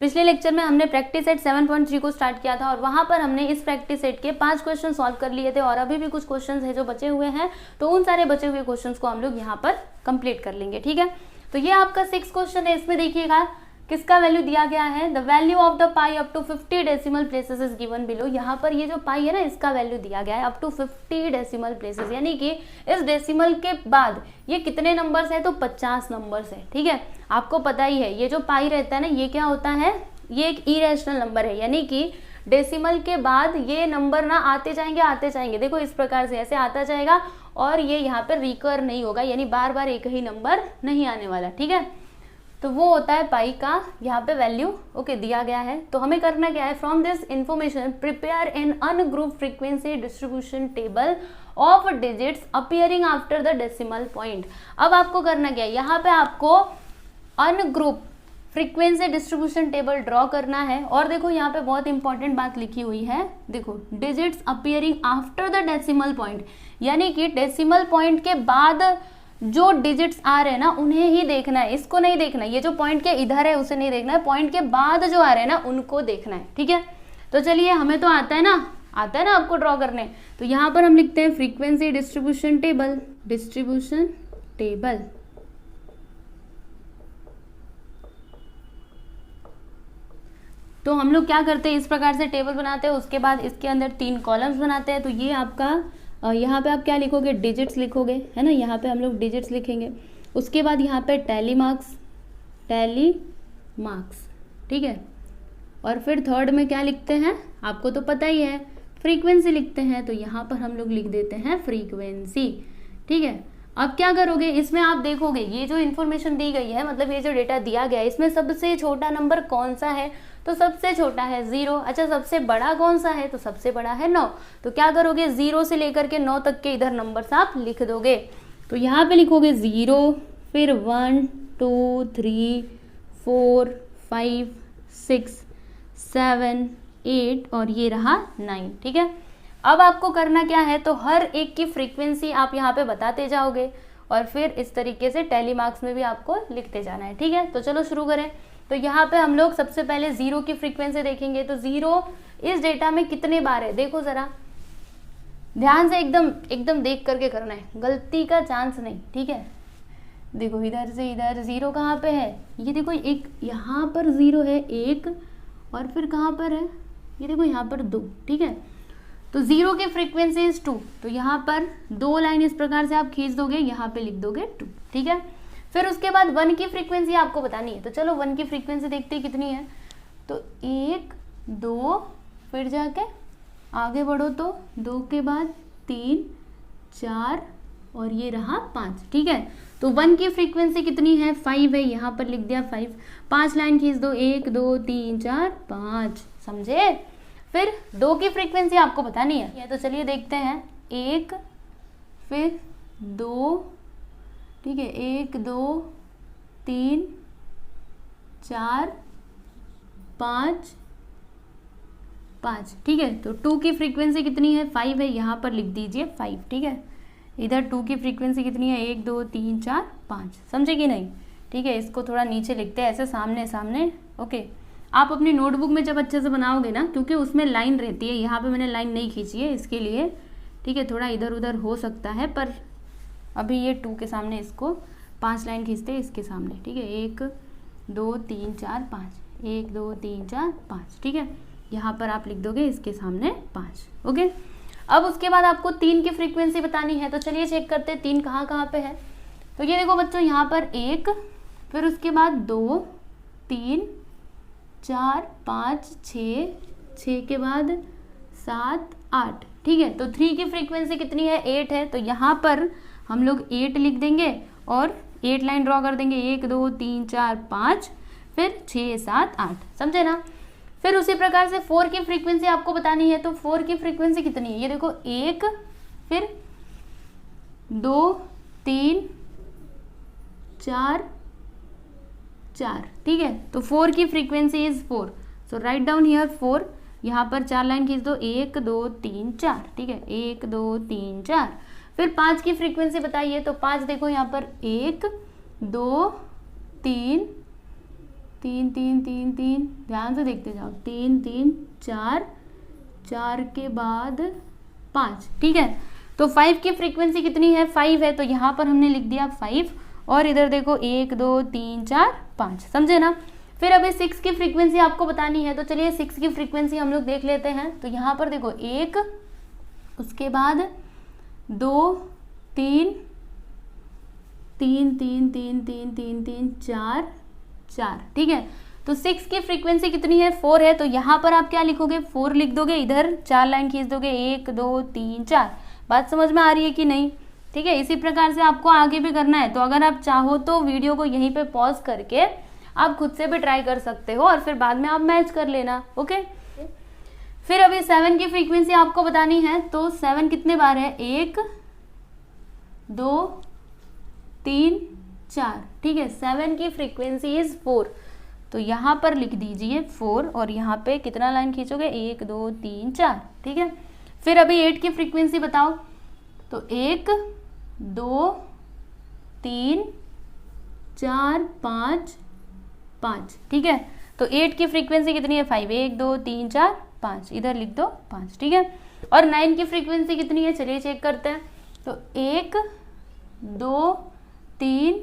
पिछले लेक्चर में हमने प्रैक्टिस सेट 7.3 को स्टार्ट किया था और वहां पर हमने इस प्रैक्टिस सेट के 5 क्वेश्चन सॉल्व कर लिए थे और अभी भी कुछ क्वेश्चंस हैं जो बचे हुए हैं, तो उन सारे बचे हुए क्वेश्चंस को हम लोग यहाँ पर कंप्लीट कर लेंगे। ठीक है, तो ये आपका 6 क्वेश्चन है। इसमें देखिएगा किसका वैल्यू दिया गया है, the value of the pi up to 50 decimal places is given below. यहाँ पर ये जो पाई है ना, इसका वैल्यू दिया गया है अप टू 50 डेसिमल प्लेसेस, यानी कि इस डेसिमल के बाद ये कितने नंबर्स है, तो 50 नंबर्स है। ठीक है, आपको पता ही है ये जो पाई रहता है ना, ये क्या होता है, ये एक इरेशनल नंबर है, यानी कि डेसिमल के बाद ये नंबर ना आते जाएंगे। देखो इस प्रकार से ऐसे आता जाएगा और ये यहाँ पर रिकर नहीं होगा, यानी बार बार एक ही नंबर नहीं आने वाला। ठीक है, तो वो होता है पाई का यहाँ पे वैल्यू। ओके, दिया गया है। तो हमें करना क्या है, from this information prepare an ungroup frequency distribution table of digits appearing after the decimal point. अब आपको करना क्या है, यहाँ पे आपको ungroup frequency distribution table draw करना है। और देखो यहाँ पे बहुत इंपॉर्टेंट बात लिखी हुई है, देखो digits appearing after the decimal point, यानी कि डेसिमल पॉइंट के बाद जो डिजिट्स आ रहे हैं ना उन्हें ही देखना है, इसको नहीं देखना है, ये जो पॉइंट के इधर है उसे नहीं देखना है, पॉइंट के बाद जो आ रहे हैं ना उनको देखना है। ठीक है, तो चलिए हमें तो आता है ना आपको ड्रॉ करने, तो यहाँ पर हम लिखते हैं फ्रीक्वेंसी डिस्ट्रीब्यूशन टेबल। तो हम लोग क्या करते हैं, इस प्रकार से टेबल बनाते हैं, उसके बाद इसके अंदर 3 कॉलम्स बनाते हैं। तो ये आपका यहाँ पे आप क्या लिखोगे, डिजिट्स लिखोगे, है ना, यहाँ पे हम लोग डिजिट्स लिखेंगे। उसके बाद यहाँ पे टैली मार्क्स, ठीक है। और फिर थर्ड में क्या लिखते हैं, आपको तो पता ही है, फ्रीक्वेंसी लिखते हैं। तो यहाँ पर हम लोग लिख देते हैं फ्रीक्वेंसी। ठीक है, अब क्या करोगे, इसमें आप देखोगे ये जो इन्फॉर्मेशन दी गई है, मतलब ये जो डेटा दिया गया है, इसमें सबसे छोटा नंबर कौन सा है, तो सबसे छोटा है 0। अच्छा, सबसे बड़ा कौन सा है, तो सबसे बड़ा है 9। तो क्या करोगे, 0 से लेकर के 9 तक के इधर नंबर्स आप लिख दोगे। तो यहाँ पे लिखोगे 0, फिर 1 2 3 4 5 6 7 8 और ये रहा 9। ठीक है, अब आपको करना क्या है, तो हर एक की फ्रीक्वेंसी आप यहाँ पे बताते जाओगे और फिर इस तरीके से टैली मार्क्स में भी आपको लिखते जाना है। ठीक है, तो चलो शुरू करें। तो यहाँ पे हम लोग सबसे पहले 0 की फ्रीक्वेंसी देखेंगे। तो 0 इस डेटा में कितने बार है, देखो जरा ध्यान से, एकदम देख करके करना है, गलती का चांस नहीं। ठीक है, देखो इधर से इधर 0 कहाँ पे है, ये देखो एक यहाँ पर 0 है एक, और फिर कहाँ पर है, ये देखो यहाँ पर 2। ठीक है, तो 0 की फ्रीक्वेंसी इज 2। तो यहाँ पर 2 लाइन इस प्रकार से आप खींच दोगे, यहाँ पे लिख दोगे 2। ठीक है, फिर उसके बाद 1 की फ्रीक्वेंसी आपको बतानी है। तो चलो 1 की फ्रीक्वेंसी देखते हैं कितनी है। तो 1 2, फिर जाके आगे बढ़ो तो 2 के बाद 3 4 और ये रहा 5। ठीक है, तो 1 की फ्रीक्वेंसी कितनी है, 5 है, यहाँ पर लिख दिया 5। 5 लाइन खींच दो, 1 2 3 4 5, समझे। फिर 2 की फ्रीक्वेंसी आपको बतानी है, तो चलिए देखते हैं। 1 फिर 2, ठीक है, 1 2 3 4 5 5। ठीक है, तो 2 की फ्रीक्वेंसी कितनी है, 5 है, यहाँ पर लिख दीजिए 5। ठीक है, इधर 2 की फ्रीक्वेंसी कितनी है, 1 2 3 4 5, समझे कि नहीं। ठीक है, इसको थोड़ा नीचे लिखते हैं ऐसे सामने। ओके, आप अपनी नोटबुक में जब अच्छे से बनाओगे ना, क्योंकि उसमें लाइन रहती है, यहाँ पे मैंने लाइन नहीं खींची है इसके लिए। ठीक है, थोड़ा इधर उधर हो सकता है, पर अभी ये 2 के सामने इसको 5 लाइन खींचते हैं इसके सामने। ठीक है, 1 2 3 4 5, 1 2 3 4 5। ठीक है, यहाँ पर आप लिख दोगे इसके सामने 5। ओके, अब उसके बाद आपको 3 की फ्रीक्वेंसी बतानी है। तो चलिए चेक करते हैं 3 कहाँ पे है। तो ये देखो बच्चों, यहाँ पर 1, फिर उसके बाद 2 3 4 5 6 के बाद 7 8। ठीक है, तो 3 की फ्रीक्वेंसी कितनी है, 8 है। तो यहाँ पर हम लोग 8 लिख देंगे और 8 लाइन ड्रॉ कर देंगे, 1 2 3 4 5, फिर 6 7 8, समझे ना। फिर उसी प्रकार से 4 की फ्रीक्वेंसी आपको बतानी है। तो 4 की फ्रीक्वेंसी कितनी है, ये देखो 1 फिर 2 3 4 4। ठीक है, तो 4 की frequency is 4। So write down here 4, यहाँ पर 4 लाइन खींच दो, 1 2 3 4। ठीक है, 1 2 3 4। फिर 5 की फ्रीक्वेंसी बताइए। तो 5 देखो यहाँ पर 1 2 3 3 3 3 3, ध्यान से देखते जाओ, 3 3 4, 4 के बाद 5, ठीक है। तो 5 की फ्रीक्वेंसी कितनी है, 5 है, तो यहाँ पर हमने लिख दिया 5, और इधर देखो 1 2 3 4 5, समझे ना। फिर अभी 6 की फ्रीक्वेंसी आपको बतानी है, तो चलिए 6 की फ्रीक्वेंसी हम लोग देख लेते हैं। तो यहाँ पर देखो 1, उसके बाद 2 3 3 3 3 3 3 3 4 4, ठीक है। तो 6 की फ्रीक्वेंसी कितनी है, 4 है, तो यहाँ पर आप क्या लिखोगे, 4 लिख दोगे, इधर 4 लाइन खींच दोगे, 1 2 3 4। बात समझ में आ रही है कि नहीं, ठीक है। इसी प्रकार से आपको आगे भी करना है। तो अगर आप चाहो तो वीडियो को यहीं पे पॉज करके आप खुद से भी ट्राई कर सकते हो, और फिर बाद में आप मैच कर लेना, ओके। फिर अभी 7 की फ्रीक्वेंसी आपको बतानी है। तो 7 कितने बार है, 1 2 3 4, ठीक है। 7 की फ्रीक्वेंसी इज 4, तो यहाँ पर लिख दीजिए 4, और यहाँ पे कितना लाइन खींचोगे, 1 2 3 4, ठीक है। फिर अभी 8 की फ्रीक्वेंसी बताओ। तो 1 2 3 4 5 5, ठीक है। तो 8 की फ्रीक्वेंसी कितनी है, 5, 1 2 3 4 5, इधर लिख दो 5, ठीक है। और 9 की फ्रीक्वेंसी कितनी है, चलिए चेक करते हैं। तो 1 2 3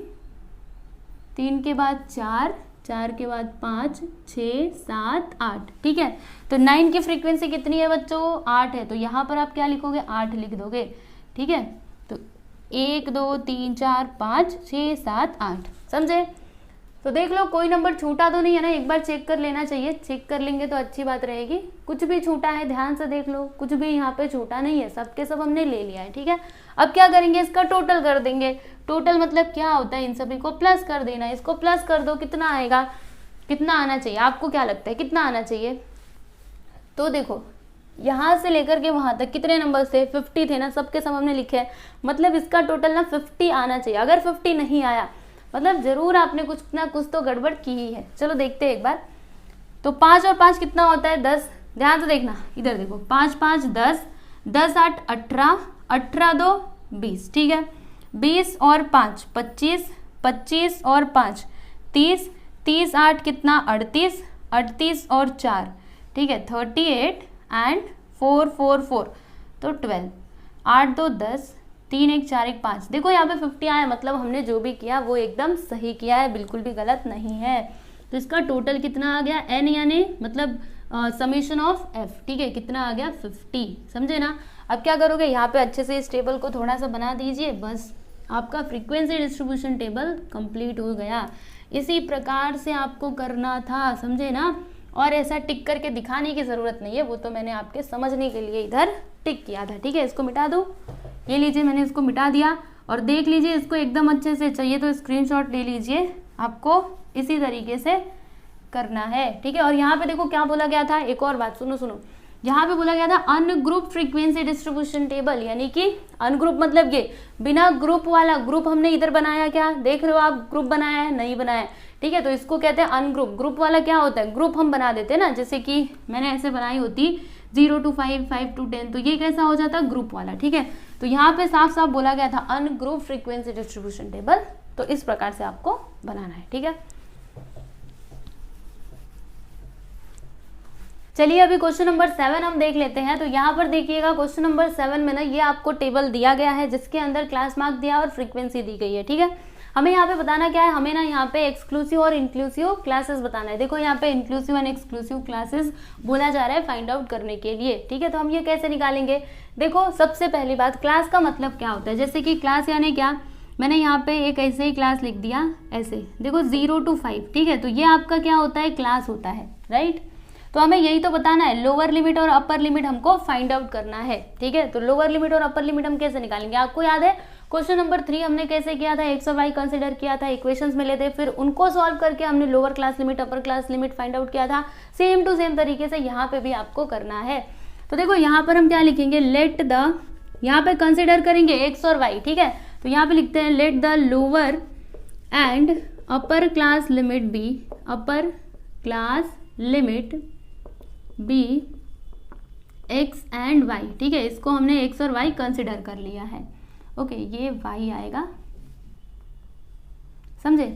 3 के बाद 4, 4 के बाद 5 6 7 8, ठीक है। तो 9 की फ्रीक्वेंसी कितनी है बच्चों, 8 है, तो यहाँ पर आप क्या लिखोगे, 8 लिख दोगे, ठीक है। तो 1 2 3 4 5 6 7 8, समझे। तो देख लो कोई नंबर छूटा तो नहीं है ना, एक बार चेक कर लेना चाहिए, चेक कर लेंगे तो अच्छी बात रहेगी। कुछ भी छूटा है ध्यान से देख लो, कुछ भी यहाँ पे छूटा नहीं है, सबके सब हमने ले लिया है, ठीक है। अब क्या करेंगे, इसका टोटल कर देंगे। टोटल मतलब क्या होता है, इन सभी को प्लस कर देना। इसको प्लस कर दो, कितना आएगा, कितना आना चाहिए, आपको क्या लगता है कितना आना चाहिए। तो देखो यहाँ से लेकर के वहां तक कितने नंबर थे, 50 थे ना, सबके सब हमने लिखे हैं, मतलब इसका टोटल ना 50 आना चाहिए। अगर 50 नहीं आया मतलब जरूर आपने कुछ ना कुछ तो गड़बड़ की ही है। चलो देखते हैं एक बार। तो 5 और 5 कितना होता है, 10, ध्यान से देखना, इधर देखो 5 5 10, 10 8 18, 18 2 20, ठीक है। 20 और 5 25, 25 और 5 30, 30 8 कितना 38, 38 और 4, ठीक है 38 एंड 4 4 4, तो 12, 8 2 10, 3 1 4 1 5। देखो यहाँ पे 50 आया, मतलब हमने जो भी किया वो एकदम सही किया है, बिल्कुल भी गलत नहीं है। तो इसका टोटल कितना आ गया, n यानी मतलब समेशन ऑफ f, ठीक है, कितना आ गया 50, समझे ना। अब क्या करोगे, यहाँ पे अच्छे से इस टेबल को थोड़ा सा बना दीजिए, बस आपका फ्रीक्वेंसी डिस्ट्रीब्यूशन टेबल कंप्लीट हो गया। इसी प्रकार से आपको करना था, समझे ना। और ऐसा टिक करके दिखाने की ज़रूरत नहीं है, वो तो मैंने आपके समझने के लिए इधर टिक किया था, ठीक है। इसको मिटा दो, ये लीजिए मैंने इसको मिटा दिया, और देख लीजिए इसको एकदम अच्छे से, चाहिए तो स्क्रीनशॉट ले लीजिए, आपको इसी तरीके से करना है, ठीक है। और यहाँ पे देखो क्या बोला गया था, एक और बात सुनो सुनो, यहाँ पे बोला गया था अनग्रुप फ्रीक्वेंसी डिस्ट्रीब्यूशन टेबल, यानी कि अनग्रुप मतलब ये बिना ग्रुप वाला। ग्रुप हमने इधर बनाया, क्या देख रहे हो आप, ग्रुप बनाया है, नहीं बनाया, ठीक है। तो इसको कहते हैं अनग्रुप। ग्रुप वाला क्या होता है, ग्रुप हम बना देते हैं ना, जैसे कि मैंने ऐसे बनाई होती 0 to 5, 5 to 10, तो ये कैसा हो जाता है, ग्रुप वाला, ठीक है। तो यहाँ पे साफ साफ बोला गया था अनग्रुप फ्रीक्वेंसी डिस्ट्रीब्यूशन टेबल, तो इस प्रकार से आपको बनाना है, ठीक है। चलिए अभी क्वेश्चन नंबर 7 हम देख लेते हैं। तो यहाँ पर देखिएगा क्वेश्चन नंबर 7 में ना ये आपको टेबल दिया गया है, जिसके अंदर क्लास मार्क दिया और फ्रीक्वेंसी दी गई है, ठीक है। हमें यहाँ पे बताना क्या है, हमें ना यहाँ पे एक्सक्लूसिव और इंक्लूसिव क्लासेस बताना है। देखो यहाँ पे इंक्लूसिव एंड एक्सक्लूसिव क्लासेस बोला जा रहा है फाइंड आउट करने के लिए, ठीक है। तो हम ये कैसे निकालेंगे, देखो सबसे पहली बात, क्लास का मतलब क्या होता है। जैसे कि क्लास यानी क्या, मैंने यहाँ पे एक ऐसे ही क्लास लिख दिया, ऐसे देखो 0 to 5, ठीक है। तो ये आपका क्या होता है, क्लास होता है, राइट। तो हमें यही तो बताना है, लोअर लिमिट और अपर लिमिट हमको फाइंड आउट करना है, ठीक है। तो लोअर लिमिट और अपर लिमिट हम कैसे निकालेंगे, आपको याद है क्वेश्चन नंबर 3 हमने कैसे किया था, एक्स और वाई कंसिडर किया था, इक्वेशंस में लेते, फिर उनको सॉल्व करके हमने lower class limit upper class limit find out किया था। सेम टू सेम तरीके से यहाँ पे भी आपको करना है। तो देखो यहाँ पर हम क्या लिखेंगे, लेट द, यहाँ पे कंसिडर करेंगे एक्स और वाई, ठीक है। तो यहाँ पे लिखते हैं let the lower and upper class limit be, upper class limit be x and y, ठीक है। इसको हमने एक्स और वाई कंसिडर कर लिया है, ओके। ये वाई आएगा, समझे।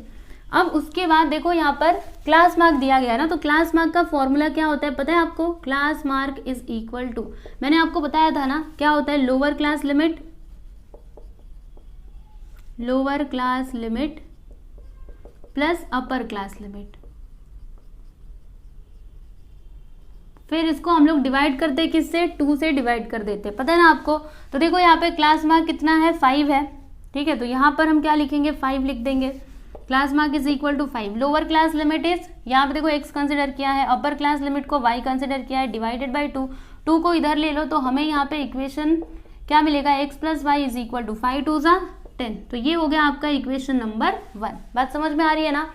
अब उसके बाद देखो यहाँ पर क्लास मार्क दिया गया है ना, तो क्लास मार्क का फॉर्मूला क्या होता है पता है आपको? Class mark is equal to, मैंने आपको बताया था ना क्या होता है, lower class limit plus upper class limit. फिर इसको हम लोग डिवाइड करते हैं किससे? 2 से डिवाइड कर देते हैं, पता है ना आपको। तो देखो यहाँ पे क्लास मार्क कितना है? 5 है, ठीक है। तो यहाँ पर हम क्या लिखेंगे? 5 लिख देंगे। Class mark is equal to 5। Lower class limit is, यहाँ पे देखो x कंसिडर किया है, अपर क्लास लिमिट को y कंसिडर किया है, डिवाइडेड बाई 2। 2 को इधर ले लो तो हमें यहाँ पे इक्वेशन क्या मिलेगा? x plus y is equal to 5 2 ज़ा 10। तो ये हो गया आपका इक्वेशन नंबर 1। बात समझ में आ रही है ना?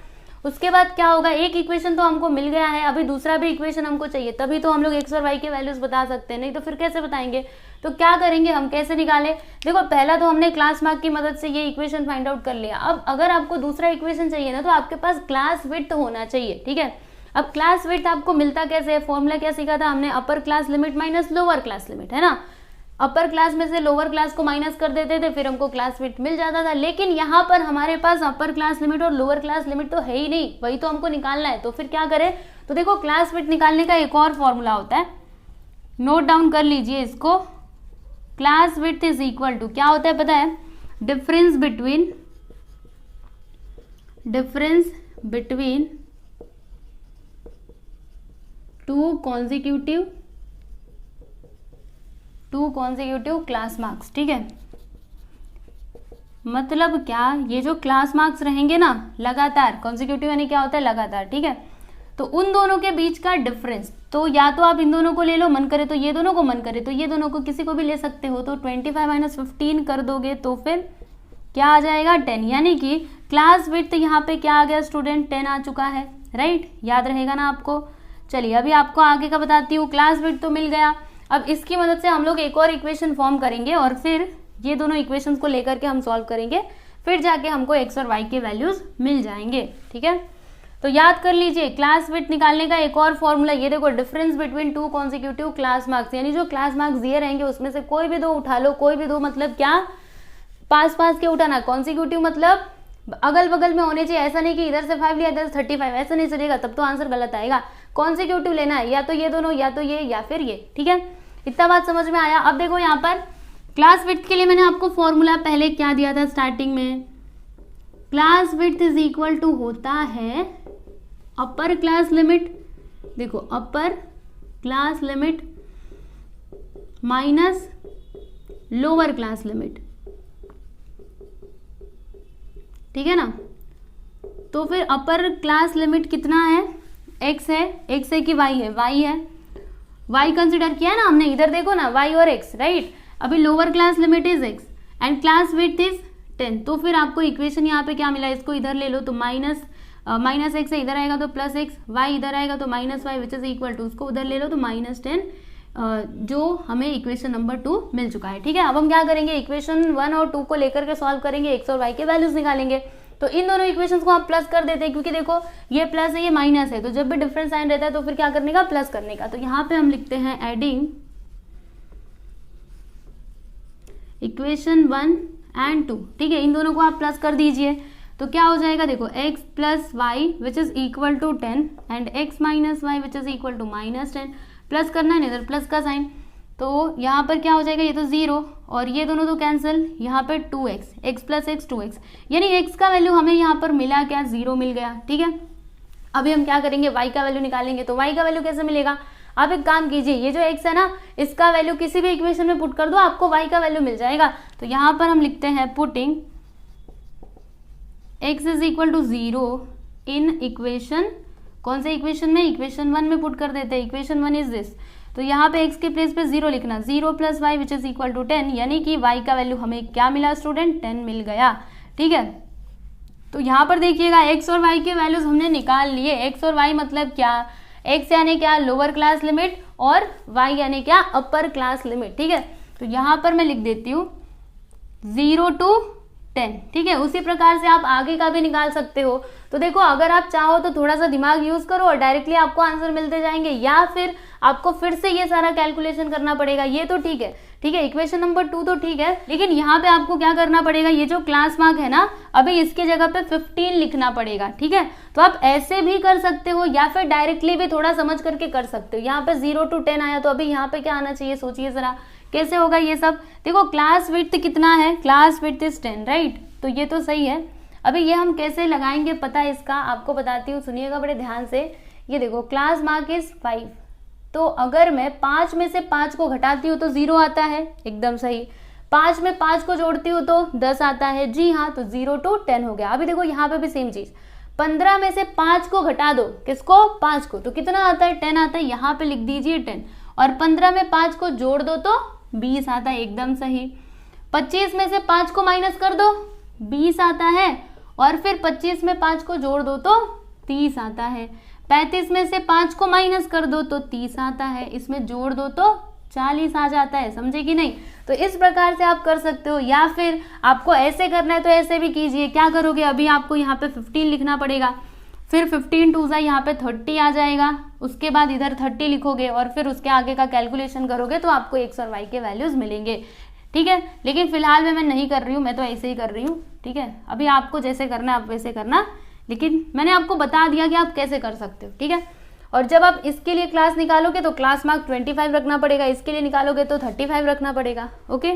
उसके बाद क्या होगा? एक इक्वेशन तो हमको मिल गया है, अभी दूसरा भी इक्वेशन हमको चाहिए, तभी तो हम लोग x और y के वैल्यूज बता सकते हैं, नहीं तो फिर कैसे बताएंगे? तो क्या करेंगे हम, कैसे निकालें? देखो पहला तो हमने क्लास मार्क की मदद से ये इक्वेशन फाइंड आउट कर लिया। अब अगर आपको दूसरा इक्वेशन चाहिए ना, तो आपके पास क्लास विड्थ होना चाहिए, ठीक है। अब क्लास विड्थ आपको मिलता कैसे है? फॉर्मूला क्या सीखा था हमने? अपर class limit minus lower class limit, है ना। अपर क्लास में से लोअर क्लास को माइनस कर देते थे, फिर हमको क्लास विड्थ मिल जाता था। लेकिन यहाँ पर हमारे पास अपर क्लास लिमिट और लोअर क्लास लिमिट तो है ही नहीं, वही तो हमको निकालना है। तो फिर क्या करें? तो देखो क्लास विड्थ निकालने का एक और फॉर्मूला होता है, नोट डाउन कर लीजिए इसको। Class width is equal to क्या होता है पता है? Difference between two consecutive class marks, ठीक है। मतलब क्या, ये जो क्लास मार्क्स रहेंगे ना लगातार, कॉन्जिक्यूटिव यानी क्या होता है? लगातार, ठीक है। तो उन दोनों के बीच का डिफरेंस, तो या तो आप इन दोनों को ले लो, मन करे तो ये दोनों को, मन करे तो ये दोनों को, किसी को भी ले सकते हो। तो 25 माइनस 15 कर दोगे तो फिर क्या आ जाएगा? 10। यानी कि क्लास विड्थ यहाँ पे क्या आ गया स्टूडेंट? 10 आ चुका है, राइट। याद रहेगा ना आपको? चलिए अभी आपको आगे का बताती हूँ। क्लास विड्थ तो मिल गया, अब इसकी मदद से हम लोग एक और इक्वेशन फॉर्म करेंगे और फिर ये दोनों इक्वेशंस को लेकर के हम सॉल्व करेंगे, फिर जाके हमको x और y के वैल्यूज मिल जाएंगे, ठीक है। तो याद कर लीजिए क्लास विड्थ निकालने का एक और फॉर्मूला, ये देखो, difference between two consecutive class marks, यानी जो क्लास मार्क्स दिए रहेंगे उसमें से कोई भी 2 उठा लो। कोई भी 2 मतलब क्या? पास के उठाना। कॉन्जिक्यूटिव मतलब अगल बगल में होने चाहिए, ऐसा नहीं कि इधर से 5 लिया इधर से 35, ऐसा नहीं चलेगा, तब तो आंसर गलत आएगा। कॉन्जिक्यूटिव लेना है, या तो ये दोनों, या तो ये, या फिर ये, ठीक है। इतना बात समझ में आया? अब देखो यहाँ पर क्लास विड्थ के लिए मैंने आपको फॉर्मूला पहले क्या दिया था स्टार्टिंग में? Class width is equal to होता है अपर क्लास लिमिट, देखो upper class limit minus lower class limit, ठीक है ना। तो फिर अपर क्लास लिमिट कितना है? x है, x है कि y है? y है, y कंसिडर किया है ना हमने, इधर देखो ना, y और x, राइट। अभी lower class limit is x and class width is 10। तो फिर आपको इक्वेशन यहाँ पे क्या मिला? इसको इधर ले लो तो माइनस एक्स इधर आएगा तो प्लस एक्स, वाई इधर आएगा तो minus y which is equal to, उसको उधर ले लो तो -10, जो हमें इक्वेशन नंबर 2 मिल चुका है, ठीक है। अब हम क्या करेंगे? इक्वेशन 1 और 2 को लेकर के सॉल्व करेंगे, एक्स और वाई के वैल्यूज निकालेंगे। तो इन दोनों इक्वेशंस को आप प्लस कर देते हैं, क्योंकि देखो ये प्लस है ये माइनस है, तो जब भी डिफरेंस साइन रहता है तो फिर क्या करने का? प्लस करने का। तो यहाँ पे हम लिखते हैं एडिंग इक्वेशन 1 एंड 2, ठीक है। इन दोनों को आप प्लस कर दीजिए तो क्या हो जाएगा? देखो x plus y which is equal to 10 and x minus y which is equal to -10। Plus करना है इधर प्लस का साइन, तो यहाँ पर क्या हो जाएगा? ये तो 0 और ये दोनों तो कैंसिल, यहाँ पर 2x, x plus x 2x, यानी x का वैल्यू हमें यहाँ पर मिला क्या? 0 मिल गया, ठीक है। अभी हम क्या करेंगे? y का वैल्यू निकालेंगे। तो y का वैल्यू कैसे मिलेगा? आप एक काम कीजिए, ये जो x है ना, इसका वैल्यू किसी भी इक्वेशन में पुट कर दो, आपको y का वैल्यू मिल जाएगा। तो यहाँ पर हम लिखते हैं putting x is equal to 0 in equation, कौन से इक्वेशन में? इक्वेशन 1 में पुट कर देते हैं। इक्वेशन 1 इज दिस, तो यहाँ पे x के प्लेस पे 0 लिखना, 0 plus y which is equal to 10, यानी कि y का वैल्यू हमें क्या मिला स्टूडेंट? 10 मिल गया, ठीक है। तो यहाँ पर देखिएगा x और y के वैल्यूज हमने निकाल लिए। x और y मतलब क्या? x यानी क्या? लोअर क्लास लिमिट, और y यानी क्या? अपर क्लास लिमिट, ठीक है। तो यहाँ पर मैं लिख देती हूँ 0 to 10, ठीक है। उसी प्रकार से आप आगे का भी निकाल सकते हो। तो देखो अगर आप चाहो तो थोड़ा सा दिमाग यूज करो और डायरेक्टली आपको आंसर मिलते जाएंगे, या फिर आपको फिर से ये सारा कैलकुलेशन करना पड़ेगा। ये तो ठीक है, ठीक है, इक्वेशन नंबर 2 तो ठीक है, लेकिन यहाँ पे आपको क्या करना पड़ेगा, ये जो क्लास मार्क है ना, अभी इसके जगह पे 15 लिखना पड़ेगा, ठीक है। तो आप ऐसे भी कर सकते हो या फिर डायरेक्टली भी थोड़ा समझ करके कर सकते हो। यहाँ पे 0 to 10 आया, तो अभी यहाँ पे क्या आना चाहिए, सोचिए जरा कैसे होगा ये सब। देखो क्लास विड्थ कितना है, क्लास विड्थ इज 10, राइट, तो ये तो सही है। अभी ये हम कैसे लगाएंगे पता है इसका, आपको बताती हूँ, सुनिएगा बड़े ध्यान से। ये देखो क्लास मार्क इज 5, तो अगर मैं 5 में से 5 को घटाती हूँ तो 0 आता है, एकदम सही। 5 में 5 को जोड़ती हूँ तो 10 आता है, जी हाँ, तो 0 to 10 हो गया। अभी देखो यहाँ पे भी सेम चीज, 15 में से 5 को घटा दो, किसको, 5 को, तो कितना आता है, 10 आता है। यहाँ पे लिख दीजिए 10, और 15 में 5 को जोड़ दो तो 20 आता है, एकदम सही। 25 में से 5 को माइनस कर दो, 20 आता है, और फिर 25 में 5 को जोड़ दो तो 30 आता है। 35 में से 5 को माइनस कर दो तो 30 आता है, इसमें जोड़ दो तो 40 आ जाता है, समझे कि नहीं। तो इस प्रकार से आप कर सकते हो, या फिर आपको ऐसे करना है तो ऐसे भी कीजिए। क्या करोगे, अभी आपको यहाँ पे 15 लिखना पड़ेगा, फिर 15 2 यहाँ पे 30 आ जाएगा, उसके बाद इधर 30 लिखोगे और फिर उसके आगे का कैलकुलेशन करोगे तो आपको x और y के वैल्यूज मिलेंगे, ठीक है। लेकिन फिलहाल में मैं नहीं कर रही हूँ, मैं तो ऐसे ही कर रही हूँ, ठीक है। अभी आपको जैसे करना है आप वैसे करना, लेकिन मैंने आपको बता दिया कि आप कैसे कर सकते हो, ठीक है। और जब आप इसके लिए क्लास निकालोगे तो क्लास मार्क 25 रखना पड़ेगा, इसके लिए निकालोगे तो 35 रखना पड़ेगा, ओके।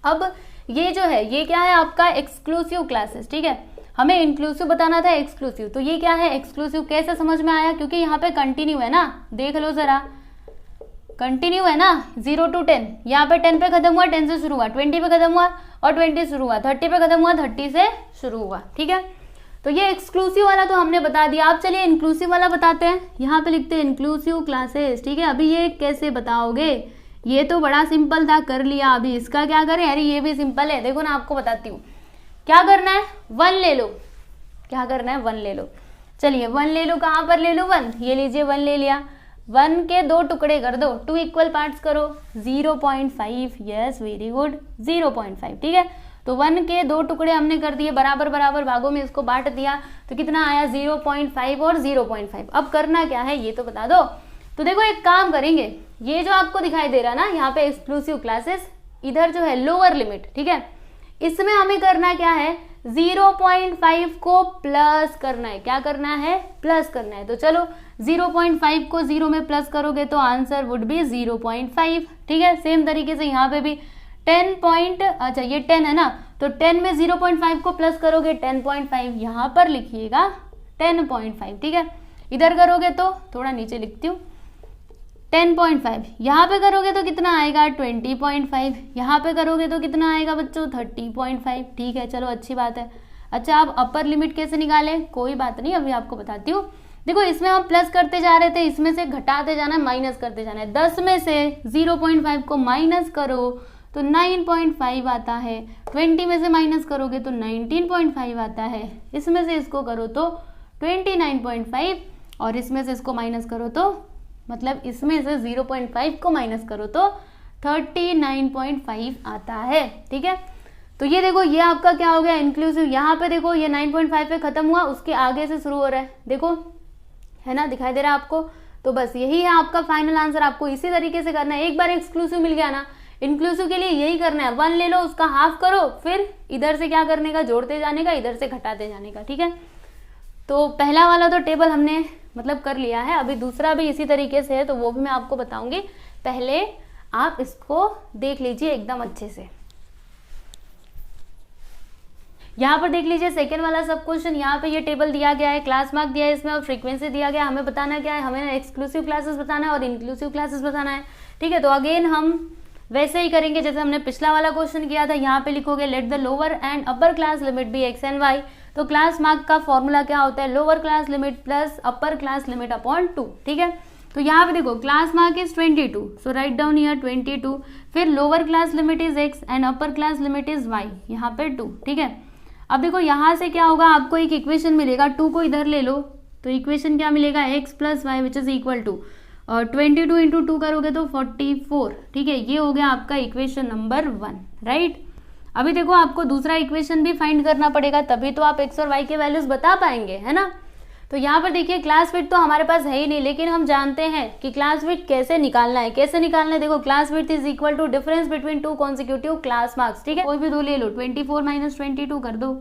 अब ये जो है ये क्या है, आपका एक्सक्लूसिव क्लासेस, ठीक है। हमें इंक्लूसिव बताना था, एक्सक्लूसिव, तो ये क्या है एक्सक्लूसिव, कैसे समझ में आया, क्योंकि यहाँ पे कंटिन्यू है ना, देख लो जरा, कंटिन्यू है ना, 0 to 10, यहाँ पे 10 पे खत्म हुआ, 10 से शुरू हुआ, 20 पे खत्म हुआ और 20 शुरू हुआ, 30 पे खत्म हुआ, 30 से शुरू हुआ, ठीक है। तो ये एक्सक्लूसिव वाला तो हमने बता दिया। आप चलिए इंक्लूसिव वाला बताते हैं, यहाँ पे लिखते हैं इंक्लूसिव क्लासेस, ठीक है। अभी ये कैसे बताओगे, ये तो बड़ा सिंपल था, कर लिया। अभी इसका क्या करें, अरे ये भी सिंपल है, देखो ना आपको बताती हूँ। क्या करना है, 1 ले लो, क्या करना है, 1 ले लो। चलिए 1 ले लो, कहाँ पर ले लो, 1, ये लीजिए 1 ले लिया। 1 के 2 टुकड़े कर दो, 2 इक्वल पार्ट्स करो, 0.5, यस वेरी गुड, 0.5, ठीक है। तो 1 के 2 टुकड़े हमने कर दिए, बराबर बराबर भागों में इसको बांट दिया, तो कितना आया 0.5 और 0.5। अब करना क्या है ये तो बता दो। तो देखो एक काम करेंगे, ये जो आपको दिखाई दे रहा ना यहाँ पे एक्सक्लूसिव क्लासेस, इधर जो है लोअर लिमिट, ठीक है, इसमें हमें करना क्या है, 0.5 को प्लस करना है। क्या करना है, प्लस करना है। तो चलो 0.5 को 0 में प्लस करोगे तो आंसर वुड बी 0.5, ठीक है। सेम तरीके से यहाँ पे भी 10 अच्छा ये 10 है ना, तो 10 में 0.5 को प्लस करोगे 10.5, यहाँ पर लिखिएगा 10.5, ठीक है। इधर करोगे तो थोड़ा नीचे लिखती हूँ 10.5, यहाँ पे करोगे तो कितना आएगा 20.5, यहाँ पे करोगे तो कितना आएगा बच्चों 30.5, ठीक है। चलो अच्छी बात है। अच्छा आप अपर लिमिट कैसे निकालें, कोई बात नहीं, अभी आपको बताती हूँ। देखो इसमें हम प्लस करते जा रहे थे, इसमें से घटाते जाना है, माइनस करते जाना है। 10 में से 0.5 को माइनस करो तो 9.5 आता है, 20 में से माइनस करोगे तो 19.5 आता है, इसमें से इसको करो तो 29.5 और इसमें से इसको माइनस करो तो मतलब इसमें से 0.5 को माइनस करो तो 39.5 आता है, ठीक है। तो ये देखो ये आपका क्या हो गया इंक्लूसिव। यहाँ पे देखो ये 9.5 पे खत्म हुआ, उसके आगे से शुरू हो रहा है, देखो है ना, दिखाई दे रहा है आपको। तो बस यही है आपका फाइनल आंसर, आपको इसी तरीके से करना है। एक बार एक्सक्लूसिव मिल गया ना, इंक्लूसिव के लिए यही करना है, 1 ले लो, उसका हाफ करो, फिर इधर से क्या करने का, जोड़ते जाने का, इधर से घटाते जाने का, ठीक है। तो पहला वाला तो टेबल हमने मतलब कर लिया है, अभी दूसरा भी इसी तरीके से है, तो वो भी मैं आपको बताऊंगी। पहले आप इसको देख लीजिए एकदम अच्छे से। यहाँ पर देख लीजिए सेकेंड वाला सब क्वेश्चन, यहाँ पे ये टेबल दिया गया है, क्लास मार्क दिया है इसमें और फ्रीक्वेंसी दिया गया है। हमें बताना क्या है, हमें एक्सक्लूसिव क्लासेस बताना है और इंक्लूसिव क्लासेस बताना है, ठीक है। तो अगेन हम वैसे ही करेंगे जैसे हमने पिछला वाला क्वेश्चन किया था। यहाँ पे लिखोगे let the lower and upper class limit be x and y. तो क्लास मार्क का फॉर्मूला क्या होता है, lower class limit plus upper class limit upon 2, ठीक है। तो यहाँ पे देखो class mark is 22, so write down here 22, फिर lower class limit is x and upper class limit is y, यहाँ पे 2, ठीक है। अब देखो यहाँ से क्या होगा, आपको एक इक्वेशन मिलेगा, 2 को इधर ले लो तो इक्वेशन क्या मिलेगा, x plus y which is equal to 22 into 2 करोगे तो 44, ठीक है। ये हो गया आपका इक्वेशन नंबर 1, राइट। अभी देखो आपको दूसरा इक्वेशन भी फाइंड करना पड़ेगा, तभी तो आप x और y के वैल्यूज बता पाएंगे, है ना। तो यहाँ पर देखिए क्लास विड्थ तो हमारे पास है ही नहीं, लेकिन हम जानते हैं कि क्लास विड्थ कैसे निकालना है। कैसे निकालना है, देखो class width is equal to difference between two consecutive class marks, ठीक है। कोई भी दो ले लो, 24 माइनस 22 कर दो,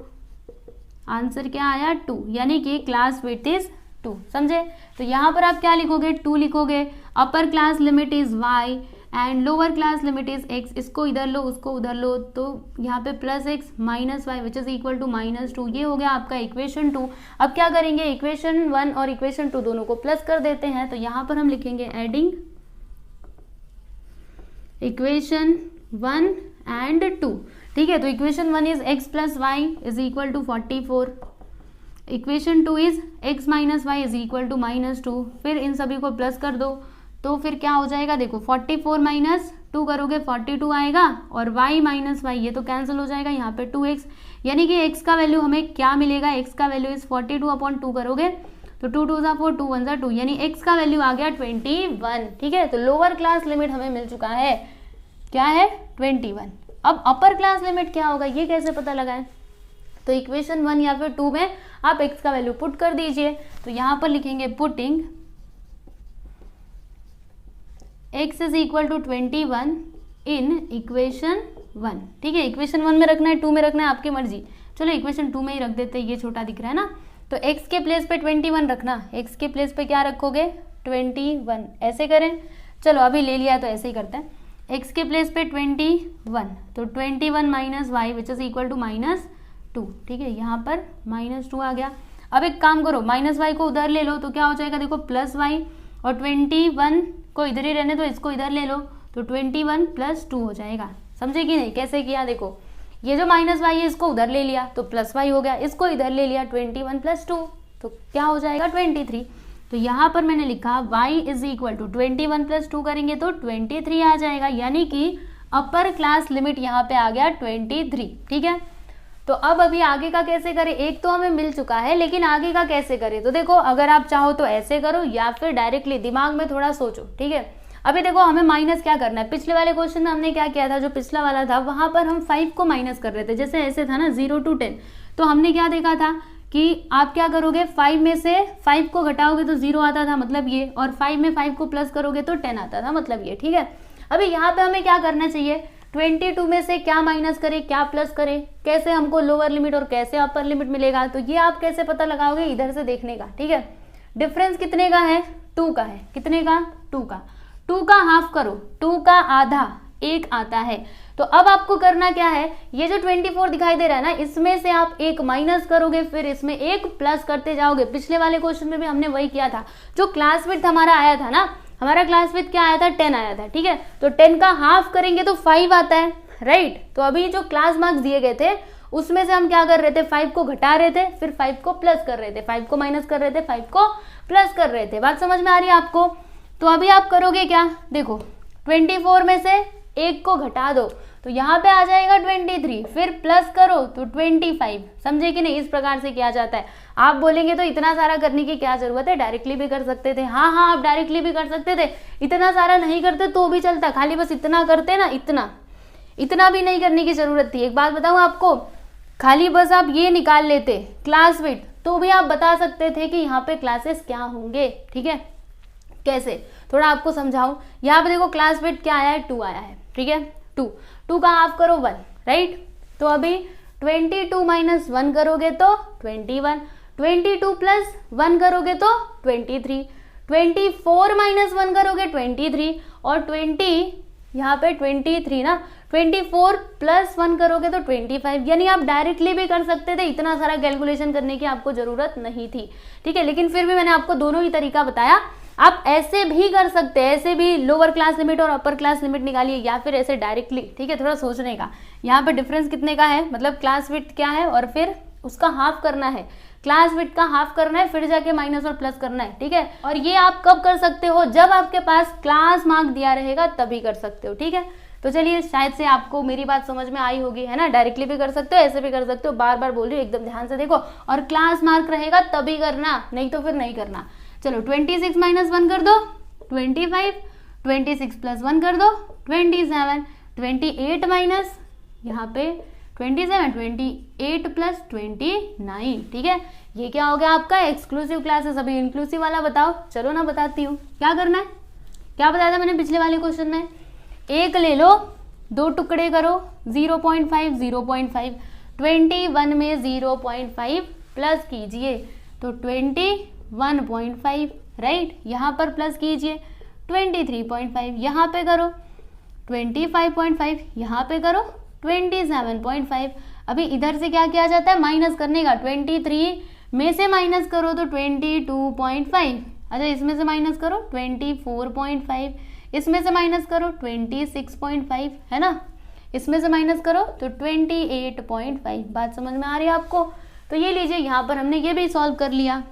आंसर क्या आया 2, यानी कि क्लास विड्थ इज 2, समझे। तो यहाँ पर आप क्या लिखोगे, 2 लिखोगे। अपर class limit is y and lower class limit is x, इसको इधर लो उसको उधर लो, तो यहाँ पे plus x minus y which is equal to -2, ये हो गया आपका इक्वेशन 2। अब क्या करेंगे, इक्वेशन 1 और इक्वेशन 2 दोनों को प्लस कर देते हैं। तो यहाँ पर हम लिखेंगे एडिंग इक्वेशन 1 एंड 2, ठीक है। तो equation 1 is x plus y is equal to 44, equation 2 is x minus y is equal to -2। फिर इन सभी को प्लस कर दो, तो फिर क्या हो जाएगा, देखो 44 माइनस 2 करोगे 42 आएगा, और y माइनस वाई ये तो कैंसिल हो जाएगा, यहाँ पे 2x, यानी कि x का वैल्यू हमें क्या मिलेगा, x का वैल्यू इज 42/2 करोगे तो 2 2 ज़ा 4 2 1 ज़ा 2, यानी x का वैल्यू आ गया 21, ठीक है। तो लोअर क्लास लिमिट हमें मिल चुका है, क्या है 21। अब अपर क्लास लिमिट क्या होगा, ये कैसे पता लगाएं, तो इक्वेशन 1 या फिर 2 में आप x का वैल्यू पुट कर दीजिए। तो यहाँ पर लिखेंगे putting x is equal to 21 in equation 1, ठीक है। इक्वेशन 1 में रखना है 2 में रखना है, आपकी मर्जी। चलो इक्वेशन 2 में ही रख देते हैं, ये छोटा दिख रहा है ना। तो x के प्लेस पे 21 रखना, x के प्लेस पे क्या रखोगे 21, ऐसे करें। चलो अभी ले लिया तो ऐसे ही करते हैं, x के प्लेस पे 21, तो 21 minus y which is equal to -2, ठीक है। यहाँ पर -2 आ गया। अब एक काम करो, माइनस वाई को उधर ले लो तो क्या हो जाएगा, देखो प्लस वाई, और 21 को इधर ही रहने दो, इसको इधर ले लो तो 21 + 2 हो जाएगा, समझे कि नहीं। कैसे किया, देखो ये जो माइनस वाई है इसको उधर ले लिया तो प्लस वाई हो गया, इसको इधर ले लिया 21 + 2 तो क्या हो जाएगा 23। तो यहाँ पर मैंने लिखा y इज इक्वल टू 21 + 2 करेंगे तो 23 आ जाएगा, यानी कि अपर क्लास लिमिट यहाँ पे आ गया 23, ठीक है। तो अब अभी आगे का कैसे करें, एक तो हमें मिल चुका है, लेकिन आगे का कैसे करें, तो देखो अगर आप चाहो तो ऐसे करो या फिर डायरेक्टली दिमाग में थोड़ा सोचो, ठीक है। अभी देखो हमें माइनस क्या करना है, पिछले वाले क्वेश्चन में हमने क्या किया था, जो पिछला वाला था वहां पर हम 5 को माइनस कर रहे थे, जैसे ऐसे था ना 0 to 10। तो हमने क्या देखा था कि आप क्या करोगे, 5 में से 5 को घटाओगे तो 0 आता था, मतलब ये, और 5 में 5 को प्लस करोगे तो 10 आता था, मतलब ये, ठीक है। अभी यहाँ पे हमें क्या करना चाहिए, 22 में से क्या माइनस करें क्या प्लस करें, कैसे हमको लोअर लिमिट और कैसे अपर लिमिट मिलेगा, तो ये आप कैसे पता लगाओगे, इधर से देखने का, ठीक है। डिफरेंस कितने का है, 2 का है, कितने का 2 का, 2 का हाफ करो, 2 का आधा 1 आता है। तो अब आपको करना क्या है, ये जो 24 दिखाई दे रहा है ना, इसमें से आप 1 माइनस करोगे, फिर इसमें 1 प्लस करते जाओगे। पिछले वाले क्वेश्चन में भी हमने वही किया था, जो क्लास विड्थ हमारा आया था ना, हमारा क्लास विड्थ क्या आया था 10 आया था, ठीक है। तो 10 का हाफ करेंगे तो 5 आता है, राइट। तो अभी जो क्लास मार्क्स दिए गए थे उसमें से हम क्या कर रहे थे, 5 को घटा रहे थे, फिर 5 को प्लस कर रहे थे, 5 को माइनस कर रहे थे, 5 को प्लस कर रहे थे। बात समझ में आ रही है आपको। तो अभी आप करोगे क्या, देखो 24 में से 1 को घटा दो तो यहाँ पे आ जाएगा 23, फिर प्लस करो तो 25, समझे कि नहीं। इस प्रकार से किया जाता है। आप बोलेंगे तो इतना सारा करने की क्या जरूरत है, डायरेक्टली भी कर सकते थे। हाँ आप डायरेक्टली भी कर सकते थे, इतना सारा नहीं करते तो भी चलता, खाली बस इतना करते ना, इतना भी नहीं करने की जरूरत थी। एक बात बताऊं आपको, खाली बस आप ये निकाल लेते क्लास विड्थ तो भी आप बता सकते थे कि यहाँ पे क्लासेस क्या होंगे, ठीक है। कैसे, थोड़ा आपको समझाऊं। यहाँ पे देखो क्लास विड्थ क्या आया है, 2 आया है, ठीक है। 2 का हाफ करो 1, राइट। तो अभी 22 माइनस 1 करोगे तो 21, 22 प्लस 1 करोगे तो 23, 24 माइनस 1 करोगे 23, और 20 यहाँ पे 23 ना, 24 प्लस 1 करोगे तो 25, यानी आप डायरेक्टली भी कर सकते थे, इतना सारा कैलकुलेशन करने की आपको जरूरत नहीं थी, ठीक है। लेकिन फिर भी मैंने आपको दोनों ही तरीका बताया, आप ऐसे भी कर सकते हैं, ऐसे भी लोअर क्लास लिमिट और अपर क्लास लिमिट निकालिए, या फिर ऐसे डायरेक्टली, ठीक है। थोड़ा सोचने का, यहाँ पे डिफरेंस कितने का है, मतलब क्लास विड्थ क्या है और फिर उसका हाफ करना है, क्लास विड्थ का हाफ करना है, फिर जाके माइनस और प्लस करना है, ठीक है। और ये आप कब कर सकते हो, जब आपके पास क्लास मार्क दिया रहेगा तभी कर सकते हो, ठीक है। तो चलिए, शायद से आपको मेरी बात समझ में आई होगी, है ना। डायरेक्टली भी कर सकते हो, ऐसे भी कर सकते हो, बार बार बोल रही हूँ, एकदम ध्यान से देखो, और क्लास मार्क रहेगा तभी करना, नहीं तो फिर नहीं करना। चलो 26 माइनस 1 कर दो 25, 26 प्लस 1 कर दो 27, 28 माइनस यहाँ पे 27, 28 प्लस 29, ठीक है। ये क्या हो गया आपका एक्सक्लूसिव क्लासेस। अभी इंक्लूसिव वाला बताओ, चलो ना बताती हूँ। क्या करना है, क्या बताया था मैंने पिछले वाले क्वेश्चन में, एक ले लो, 2 टुकड़े करो, 0.5 0.5, 21 में 0.5 प्लस कीजिए तो 21.5, राइट। यहाँ पर प्लस कीजिए 23.5, यहाँ पे करो 25.5, यहाँ पे करो 27.5। अभी इधर से क्या किया जाता है, माइनस करने का, 23 में से माइनस करो तो 22.5, अच्छा इसमें से माइनस करो 24.5, इसमें से माइनस करो 26.5, है ना, इसमें से माइनस करो तो 28.5। बात समझ में आ रही है आपको। तो ये लीजिए, यहाँ पर हमने ये भी सॉल्व कर लिया,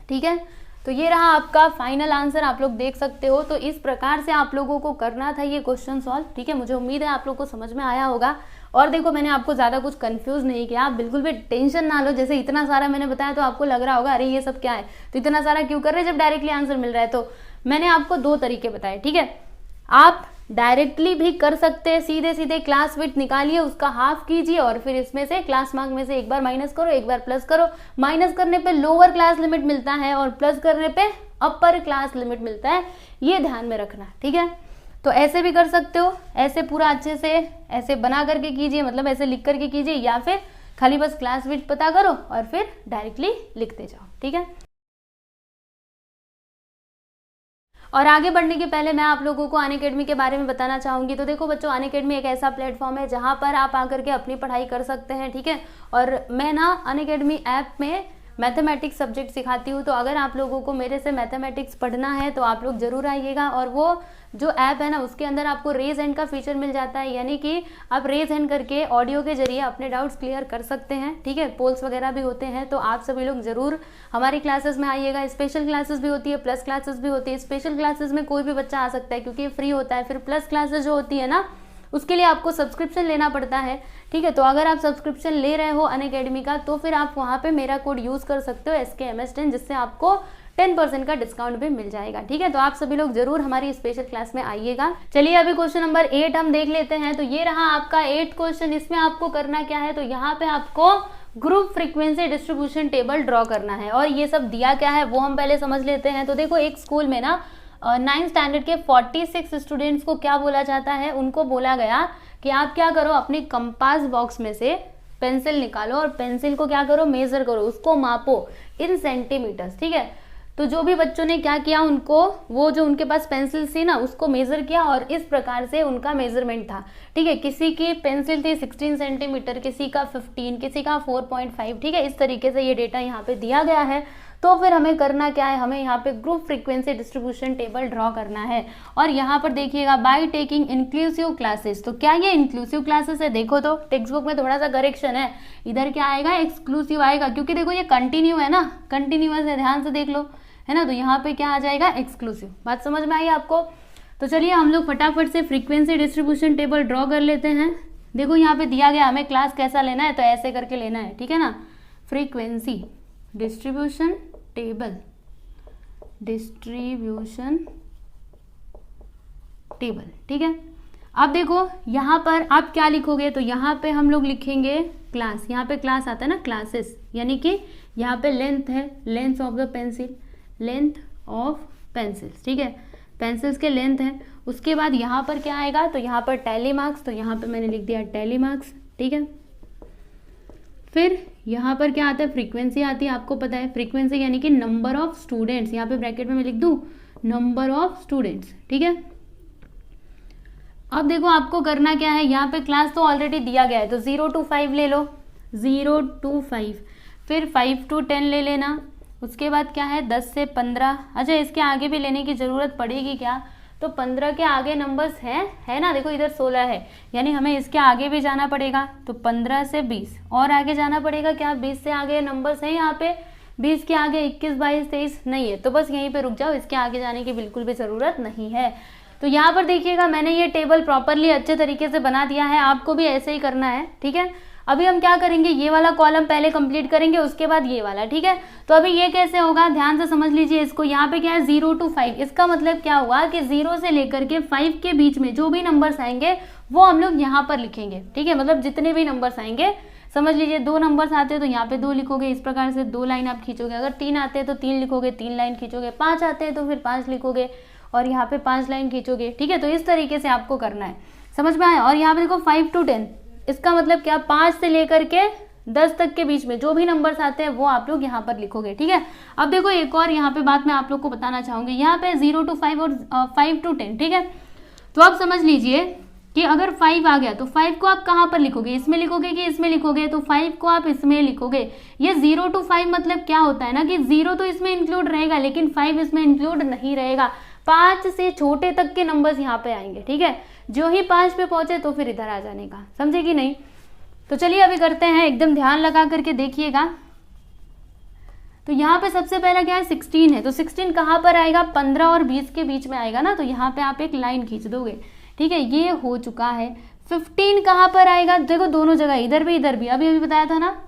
ठीक है। तो ये रहा आपका फाइनल आंसर, आप लोग देख सकते हो। तो इस प्रकार से आप लोगों को करना था ये क्वेश्चन सॉल्व, ठीक है। मुझे उम्मीद है आप लोग को समझ में आया होगा। और देखो मैंने आपको ज़्यादा कुछ कंफ्यूज नहीं किया, आप बिल्कुल भी टेंशन ना लो। जैसे इतना सारा मैंने बताया तो आपको लग रहा होगा अरे ये सब क्या है, तो इतना सारा क्यों कर रहे हैं जब डायरेक्टली आंसर मिल रहा है। तो मैंने आपको 2 तरीके बताए, ठीक है। आप डायरेक्टली भी कर सकते हैं, सीधे सीधे क्लास विड्थ निकालिए, उसका हाफ कीजिए और फिर इसमें से क्लास मार्क में से एक बार माइनस करो, एक बार प्लस करो। माइनस करने पे लोअर क्लास लिमिट मिलता है और प्लस करने पे अपर क्लास लिमिट मिलता है, ये ध्यान में रखना, ठीक है। तो ऐसे भी कर सकते हो, ऐसे पूरा अच्छे से ऐसे बना करके कीजिए, मतलब ऐसे लिख करके कीजिए, या फिर खाली बस क्लास विड्थ पता करो और फिर डायरेक्टली लिखते जाओ, ठीक है। और आगे बढ़ने के पहले मैं आप लोगों को अनअकैडमी के बारे में बताना चाहूँगी। तो देखो बच्चों, अनअकैडमी एक ऐसा प्लेटफॉर्म है जहाँ पर आप आकर के अपनी पढ़ाई कर सकते हैं, ठीक है। और मैं ना अनअकैडमी ऐप में मैथमेटिक्स सब्जेक्ट सिखाती हूँ। तो अगर आप लोगों को मेरे से मैथमेटिक्स पढ़ना है तो आप लोग ज़रूर आइएगा। और वो जो ऐप है ना, उसके अंदर आपको रेज हैंड का फीचर मिल जाता है, यानी कि आप रेज हैंड करके ऑडियो के जरिए अपने डाउट्स क्लियर कर सकते हैं, ठीक है। पोल्स वगैरह भी होते हैं। तो आप सभी लोग ज़रूर हमारी क्लासेस में आइएगा। स्पेशल क्लासेस भी होती है, प्लस क्लासेस भी होती है। स्पेशल क्लासेस में कोई भी बच्चा आ सकता है क्योंकि ये फ्री होता है। फिर प्लस क्लासेस जो होती है ना, उसके लिए आपको सब्सक्रिप्शन लेना पड़ता है, ठीक है। तो अगर आप सब्सक्रिप्शन ले रहे हो अनअकैडमी का, तो फिर आप वहाँ पे मेरा कोड यूज़ कर सकते हो SKMS10, जिससे आपको 10% का डिस्काउंट भी मिल जाएगा, ठीक है। तो आप सभी लोग जरूर हमारी स्पेशल क्लास में आइएगा। चलिए अभी क्वेश्चन नंबर 8 हम देख लेते हैं। तो ये रहा आपका 8 क्वेश्चन। इसमें आपको करना क्या है, तो यहाँ पे आपको group frequency distribution table draw करना है। और ये सब दिया क्या है वो हम पहले समझ लेते हैं। तो देखो, एक स्कूल में ना 9th स्टैंडर्ड के 46 स्टूडेंट्स को क्या बोला जाता है, उनको बोला गया कि आप क्या करो, अपने कंपास बॉक्स में से पेंसिल निकालो और पेंसिल को क्या करो, मेजर करो, उसको मापो इन सेंटीमीटर्स, ठीक है। तो जो भी बच्चों ने क्या किया, उनको वो जो उनके पास पेंसिल थी ना, उसको मेजर किया और इस प्रकार से उनका मेजरमेंट था, ठीक है। किसी की पेंसिल थी 16 सेंटीमीटर, किसी का 15, किसी का 4.5, ठीक है। इस तरीके से ये डेटा यहाँ पे दिया गया है। तो फिर हमें करना क्या है, हमें यहाँ पे group frequency distribution table draw करना है। और यहाँ पर देखिएगा, बाय टेकिंग इंक्लूसिव क्लासेस। तो क्या ये इंक्लूसिव क्लासेस है, देखो तो टेक्स्ट बुक में थोड़ा सा करेक्शन है, इधर क्या आएगा, एक्सक्लूसिव आएगा, क्योंकि देखो ये कंटिन्यू है ना, कंटिन्यूअस है, ध्यान से देख लो, है ना। तो यहाँ पे क्या आ जाएगा, एक्सक्लूसिव। बात समझ में आई आपको। तो चलिए हम लोग फटाफट से फ्रीक्वेंसी डिस्ट्रीब्यूशन टेबल ड्रॉ कर लेते हैं। देखो यहाँ पे दिया गया, हमें क्लास कैसा लेना है, तो ऐसे करके लेना है, ठीक है ना। Frequency distribution table, distribution table, ठीक है। अब देखो यहाँ पर आप क्या लिखोगे, तो यहाँ पे हम लोग लिखेंगे क्लास। यहाँ पे क्लास आता है ना, क्लासेस, यानी कि यहाँ पे लेंथ है, length of the pencil, length of pencils, ठीक है। पेंसिल्स के लेंथ है। उसके बाद यहाँ पर क्या आएगा, तो यहाँ पर टैली मार्क्स, तो यहाँ पे मैंने लिख दिया टैली मार्क्स, ठीक है। फिर यहाँ पर क्या आता है, फ्रीक्वेंसी आती है, आपको पता है फ्रीक्वेंसी यानी कि नंबर ऑफ स्टूडेंट्स। यहाँ पे ब्रैकेट में मैं लिख दूँ नंबर ऑफ स्टूडेंट्स, ठीक है। अब देखो आपको करना क्या है, यहाँ पे क्लास तो ऑलरेडी दिया गया है, तो 0 to 5 ले लो, 0 to 5, फिर 5 to 10 ले लेना। उसके बाद क्या है, 10 से 15। अच्छा, इसके आगे भी लेने की ज़रूरत पड़ेगी क्या, तो 15 के आगे नंबर्स है ना, देखो इधर 16 है, यानी हमें इसके आगे भी जाना पड़ेगा। तो 15 से 20 और आगे जाना पड़ेगा क्या, 20 से आगे नंबर्स हैं यहाँ पे, 20 के आगे 21, 22, 23 नहीं है, तो बस यहीं पे रुक जाओ, इसके आगे जाने की बिल्कुल भी ज़रूरत नहीं है। तो यहाँ पर देखिएगा, मैंने ये टेबल प्रॉपरली अच्छे तरीके से बना दिया है, आपको भी ऐसे ही करना है, ठीक है। अभी हम क्या करेंगे, ये वाला कॉलम पहले कंप्लीट करेंगे, उसके बाद ये वाला, ठीक है। तो अभी ये कैसे होगा, ध्यान से समझ लीजिए इसको। यहाँ पे क्या है 0 to 5, इसका मतलब क्या हुआ कि 0 से लेकर के 5 के बीच में जो भी नंबर्स आएंगे वो हम लोग यहाँ पर लिखेंगे, ठीक है। मतलब जितने भी नंबर्स आएंगे, समझ लीजिए 2 नंबर्स आते हैं तो यहाँ पे 2 लिखोगे, इस प्रकार से 2 लाइन आप खींचोगे। अगर 3 आते हैं तो 3 लिखोगे, 3 लाइन खींचोगे। 5 आते हैं तो फिर 5 लिखोगे और यहाँ पे 5 लाइन खींचोगे, ठीक है। तो इस तरीके से आपको करना है, समझ में आया। और यहाँ पे देखो 5 to 10, इसका मतलब क्या, 5 से लेकर के 10 तक के बीच में जो भी नंबर्स आते हैं वो आप लोग यहाँ पर लिखोगे, ठीक है। अब देखो एक और यहाँ पे बात मैं आप लोग को बताना चाहूंगी, यहाँ पे 0 to 5 और 5 to 10, ठीक है। तो आप समझ लीजिए कि अगर 5 आ गया तो 5 को आप कहाँ पर लिखोगे, इसमें लिखोगे कि इसमें लिखोगे, तो 5 को आप इसमें लिखोगे। ये 0 to 5 मतलब क्या होता है ना कि 0 तो इसमें इंक्लूड रहेगा लेकिन 5 इसमें इंक्लूड नहीं रहेगा। 5 से छोटे तक के नंबर्स यहाँ पे आएंगे, ठीक है। जो ही 5 पे पहुंचे तो फिर इधर आ जाने का, समझे कि नहीं। तो चलिए अभी करते हैं, एकदम ध्यान लगा करके देखिएगा। तो यहाँ पे सबसे पहला क्या है, 16 है। तो 16 कहाँ पर आएगा, 15 और 20 के बीच में आएगा ना, तो यहाँ पे आप एक लाइन खींच दोगे, ठीक है। ये हो चुका है। 15 कहाँ पर आएगा, देखो दोनों जगह, इधर भी इधर भी, अभी अभी बताया था ना।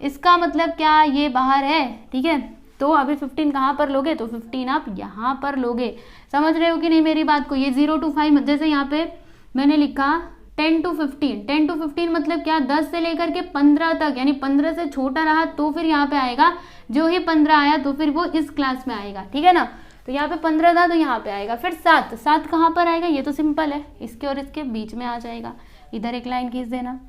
इसका मतलब क्या, ये बाहर है, ठीक है। तो अभी 15 कहाँ पर लोगे, तो 15 आप यहाँ पर लोगे। समझ रहे हो कि नहीं मेरी बात को। ये 0 to 5, जैसे यहाँ पे मैंने लिखा 10 to 15, 10 to 15 मतलब क्या, 10 से लेकर के 15 तक, यानी 15 से छोटा रहा तो फिर यहाँ पे आएगा। जो ही 15 आया तो फिर वो इस क्लास में आएगा, ठीक है ना। तो यहाँ पे 15 था तो यहाँ पे आएगा। फिर 7 कहाँ पर आएगा, ये तो सिंपल है, इसके और इसके बीच में आ जाएगा, इधर एक लाइन खींच देना।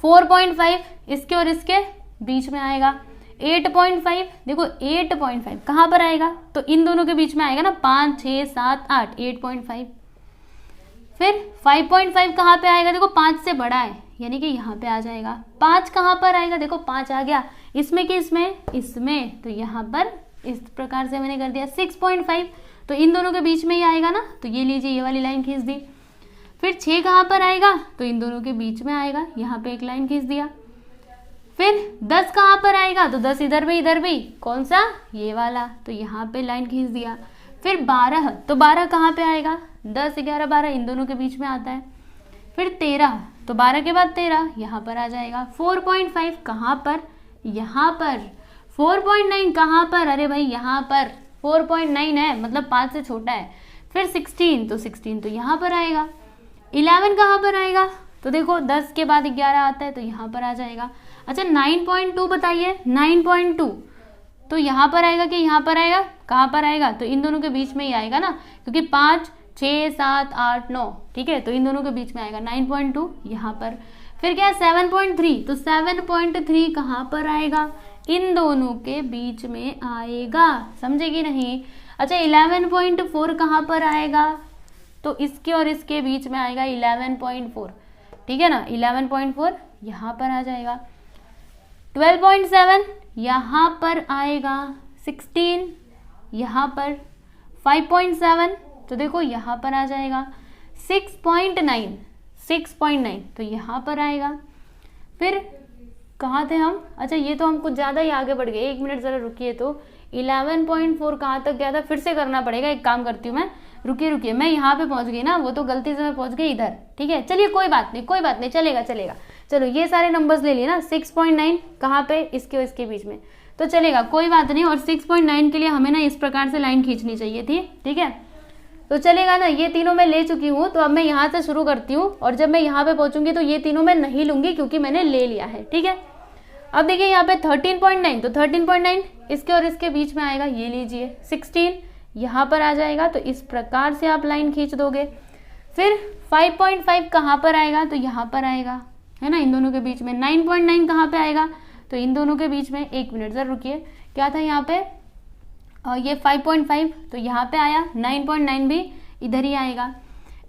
4.5 इसके और इसके बीच में आएगा। 8.5 देखो 8.5 कहाँ पर आएगा, तो इन दोनों के बीच में आएगा ना, 5 6 7 8, 8.5। फिर 5.5 कहाँ पे आएगा, देखो 5 से बड़ा है यानी कि यहाँ पे आ जाएगा। 5 कहाँ पर आएगा, देखो 5 आ गया, इसमें कि इसमें, तो यहाँ पर इस प्रकार से मैंने कर दिया। 6.5 तो इन दोनों के बीच में ही आएगा ना, तो ये लीजिए ये वाली लाइन खींच दी। फिर 6 कहाँ पर आएगा, तो इन दोनों के बीच में आएगा, यहाँ पे एक लाइन खींच दिया। फिर 10 कहाँ पर आएगा, तो 10 इधर भी, कौन सा, ये वाला, तो यहाँ पे लाइन खींच दिया। फिर 12, तो 12 कहाँ पे आएगा, 10 11 12 इन दोनों के बीच में आता है। फिर 13, तो 12 के बाद 13 यहाँ पर आ जाएगा। 4.5 कहाँ पर, यहाँ पर। 4.9 कहाँ पर, अरे भाई यहाँ पर 4.9 है, मतलब 5 से छोटा है। फिर 16, तो 16 तो यहाँ पर आएगा। 11 कहाँ पर आएगा, तो देखो 10 के बाद 11 आता है तो यहाँ पर आ जाएगा। अच्छा 9.2 बताइए, 9.2 तो यहाँ पर आएगा कि यहाँ पर आएगा, कहाँ पर आएगा, तो इन दोनों के बीच में ही आएगा ना, क्योंकि 5 6 7 8 9, ठीक है। तो इन दोनों के बीच में आएगा 9.2 यहाँ पर। फिर क्या है 7.3, तो 7.3 कहाँ पर आएगा, इन दोनों के बीच में आएगा, समझे कि नहीं। अच्छा 11.4 कहाँ पर आएगा, तो इसके और इसके बीच में आएगा 11.4, ठीक है ना। 11.4 यहाँ पर आ जाएगा। 12.7 यहाँ पर आएगा। 16 यहाँ पर। 5.7 तो देखो यहाँ पर आ जाएगा। 6.9 तो यहाँ पर आएगा। फिर कहाँ थे हम, अच्छा ये तो हम कुछ ज़्यादा ही आगे बढ़ गए, 1 मिनट ज़रा रुकिए। तो 11.4 कहाँ तक गया था, फिर से करना पड़ेगा, एक काम करती हूँ मैं, रुकिए मैं यहाँ पे पहुँच गई ना, वो तो गलती से मैं पहुँच गई इधर, ठीक है। चलिए कोई बात नहीं, चलेगा। चलो ये सारे नंबर्स ले लिए ना। 6.9 कहाँ पे, इसके और इसके बीच में, तो चलेगा कोई बात नहीं। और 6.9 के लिए हमें ना इस प्रकार से लाइन खींचनी चाहिए थी, ठीक है। तो चलेगा ना, ये तीनों मैं ले चुकी हूँ, तो अब मैं यहाँ से शुरू करती हूँ और जब मैं यहाँ पे पहुँचूंगी तो ये तीनों मैं नहीं लूंगी क्योंकि मैंने ले लिया है, ठीक है। अब देखिए यहाँ पे 13.9, तो 13.9 इसके और इसके बीच में आएगा, ये लीजिए। 16 यहाँ पर आ जाएगा, तो इस प्रकार से आप लाइन खींच दोगे। फिर 5.5 कहाँ पर आएगा, तो यहाँ पर आएगा, है ना, इन दोनों के बीच में। 9.9 कहाँ पे आएगा, तो इन दोनों के बीच में। 1 मिनट जरा रुकिए, क्या था यहाँ पे, ये 5.5 तो यहाँ पे आया। 9.9 भी इधर ही आएगा।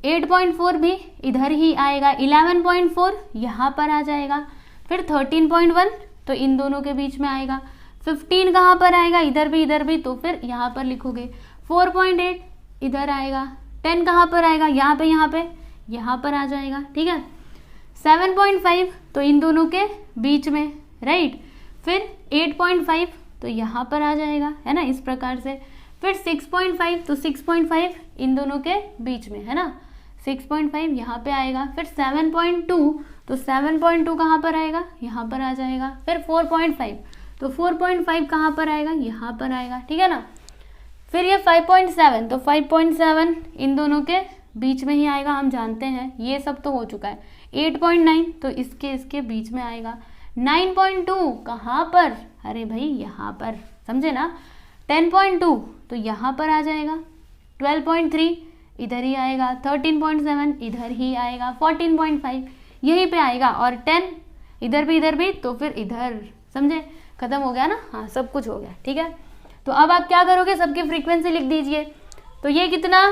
8.4 भी इधर ही आएगा। 11.4 यहाँ पर आ जाएगा। फिर 13.1 तो इन दोनों के बीच में आएगा। 15 कहाँ पर आएगा, इधर भी, तो फिर यहाँ पर लिखोगे। 4.8 इधर आएगा। 10 कहाँ पर आएगा, यहाँ पर आ जाएगा, ठीक है। 7.5 तो इन दोनों के बीच में, राइट। फिर 8.5 तो यहाँ पर आ जाएगा, है ना, इस प्रकार से। फिर 6.5 तो 6.5 इन दोनों के बीच में, है ना। 6.5 यहाँ पे आएगा। फिर 7.2, तो 7.2 कहाँ पर आएगा, यहाँ पर आ जाएगा। फिर 4.5, तो 4.5 कहाँ पर आएगा, यहाँ पर आएगा, ठीक है ना। फिर ये 5.7, तो 5.7 इन दोनों के बीच में ही आएगा, हम जानते हैं, ये सब तो हो चुका है। 8.9 तो इसके बीच में आएगा। 9.2 कहाँ पर, अरे भाई यहाँ पर, समझे ना। 10.2 तो यहाँ पर आ जाएगा। 12.3 इधर ही आएगा। 13.7 इधर ही आएगा। 14.5 यहीं पे आएगा। और 10 इधर भी तो फिर इधर, समझे, खत्म हो गया ना। हाँ, सब कुछ हो गया, ठीक है। तो अब आप क्या करोगे, सबकी फ्रीक्वेंसी लिख दीजिए। तो ये कितना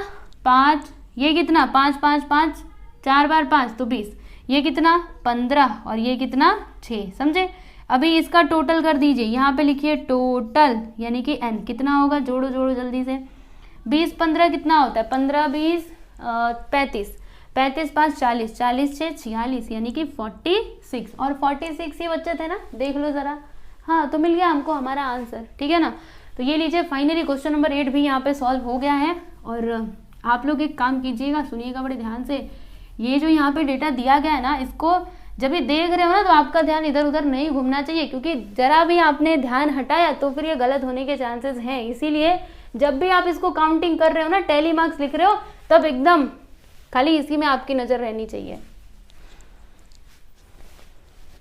5, ये कितना 5 5 5, 4 बार 5 तो 20, ये कितना 15 और ये कितना 6, समझे। अभी इसका टोटल कर दीजिए, यहाँ पे लिखिए टोटल, यानी कि n कितना होगा, जोड़ो जल्दी से। 20 15 कितना होता है, 15 20 35, 35 5 40, 40 6 46, यानी कि 46। और 46 ही बच्चे थे ना, देख लो ज़रा। हाँ, तो मिल गया हमको हमारा आंसर, ठीक है ना। तो ये लीजिए, फाइनली क्वेश्चन नंबर 8 भी यहाँ पे सॉल्व हो गया है। और आप लोग एक काम कीजिएगा, सुनिएगा बड़े ध्यान से। ये जो यहाँ पे डेटा दिया गया है ना, इसको जब ये देख रहे हो ना, तो आपका ध्यान इधर उधर नहीं घूमना चाहिए, क्योंकि जरा भी आपने ध्यान हटाया तो फिर ये गलत होने के चांसेस हैं। इसीलिए जब भी आप इसको काउंटिंग कर रहे हो ना, टैली मार्क्स लिख रहे हो, तब एकदम खाली इसी में आपकी नज़र रहनी चाहिए।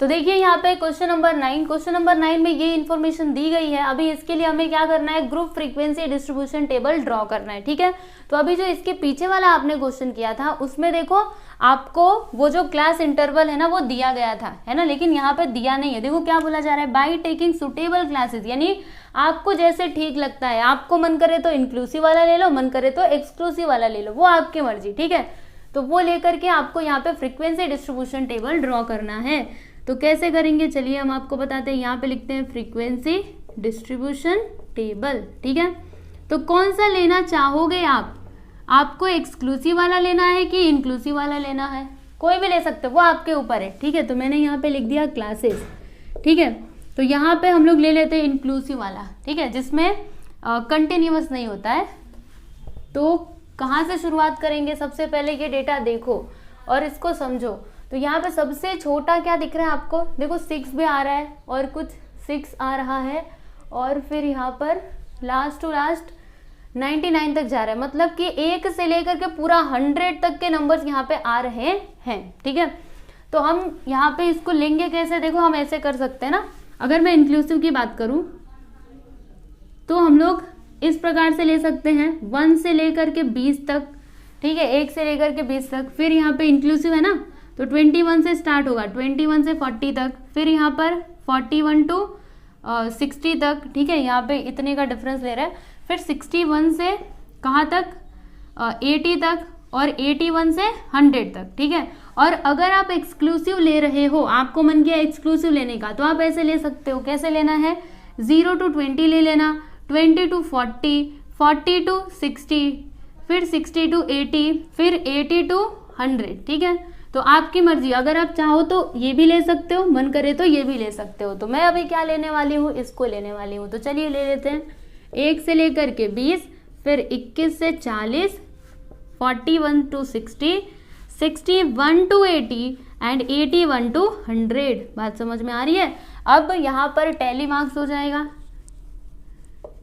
तो देखिए यहाँ पे क्वेश्चन नंबर 9, क्वेश्चन नंबर 9 में ये इन्फॉर्मेशन दी गई है। अभी इसके लिए हमें क्या करना है, group frequency distribution table draw करना है, ठीक है। तो अभी जो इसके पीछे वाला आपने क्वेश्चन किया था, उसमें देखो आपको वो जो क्लास इंटरवल है ना, वो दिया गया था, है ना, लेकिन यहाँ पे दिया नहीं है। देखो क्या बोला जा रहा है, बाई टेकिंग सुटेबल क्लासेस, यानी आपको जैसे ठीक लगता है, आपको मन करे तो इंक्लूसिव वाला ले लो, मन करे तो एक्सक्लूसिव वाला ले लो, वो आपकी मर्जी, ठीक है। तो वो लेकर के आपको यहाँ पे फ्रीक्वेंसी डिस्ट्रीब्यूशन टेबल ड्रॉ करना है। तो कैसे करेंगे, चलिए हम आपको बताते हैं। यहाँ पे लिखते हैं फ्रीक्वेंसी डिस्ट्रीब्यूशन टेबल, ठीक है। तो कौन सा लेना चाहोगे आप, आपको एक्सक्लूसिव वाला लेना है कि इंक्लूसिव वाला लेना है, कोई भी ले सकते हो, वो आपके ऊपर है, ठीक है। तो मैंने यहाँ पे लिख दिया क्लासेस, ठीक है। तो यहाँ पे हम लोग ले लेते हैं इंक्लूसिव वाला, ठीक है, जिसमें कंटिन्यूअस नहीं होता है। तो कहाँ से शुरुआत करेंगे, सबसे पहले ये डेटा देखो और इसको समझो। तो यहाँ पे सबसे छोटा क्या दिख रहा है आपको, देखो 6 भी आ रहा है और कुछ 6 आ रहा है, और फिर यहाँ पर लास्ट टू लास्ट 99 तक जा रहा है, मतलब कि 1 से लेकर के पूरा 100 तक के नंबर्स यहाँ पे आ रहे हैं, ठीक है। तो हम यहाँ पे इसको लेंगे कैसे, देखो हम ऐसे कर सकते हैं ना। अगर मैं इंक्लूसिव की बात करूँ तो हम लोग इस प्रकार से ले सकते हैं, 1 से लेकर के 20 तक, ठीक है, 1 से लेकर के 20 तक। फिर यहाँ पे इंक्लूसिव है ना, तो 21 से स्टार्ट होगा, 21 से 40 तक, फिर यहाँ पर 41 टू 60 तक, ठीक है, यहाँ पे इतने का डिफरेंस ले रहा है। फिर 61 से कहाँ तक, 80 तक, और 81 से 100 तक, ठीक है। और अगर आप एक्सक्लूसिव ले रहे हो, आपको मन किया एक्सक्लूसिव लेने का, तो आप ऐसे ले सकते हो। कैसे लेना है, 0 to 20 ले लेना, 20 to 40, 40 to 60, फिर 60 to 80, फिर 80 to 100, ठीक है। तो आपकी मर्जी, अगर आप चाहो तो ये भी ले सकते हो, मन करे तो ये भी ले सकते हो। तो मैं अभी क्या लेने वाली हूँ, इसको लेने वाली हूँ। तो चलिए ले लेते हैं, 1 से लेकर के 20, फिर 21 से 40, 41 to 60, 61 to 80 एंड 81 to 100। बात समझ में आ रही है। अब यहाँ पर टैली मार्क्स हो जाएगा,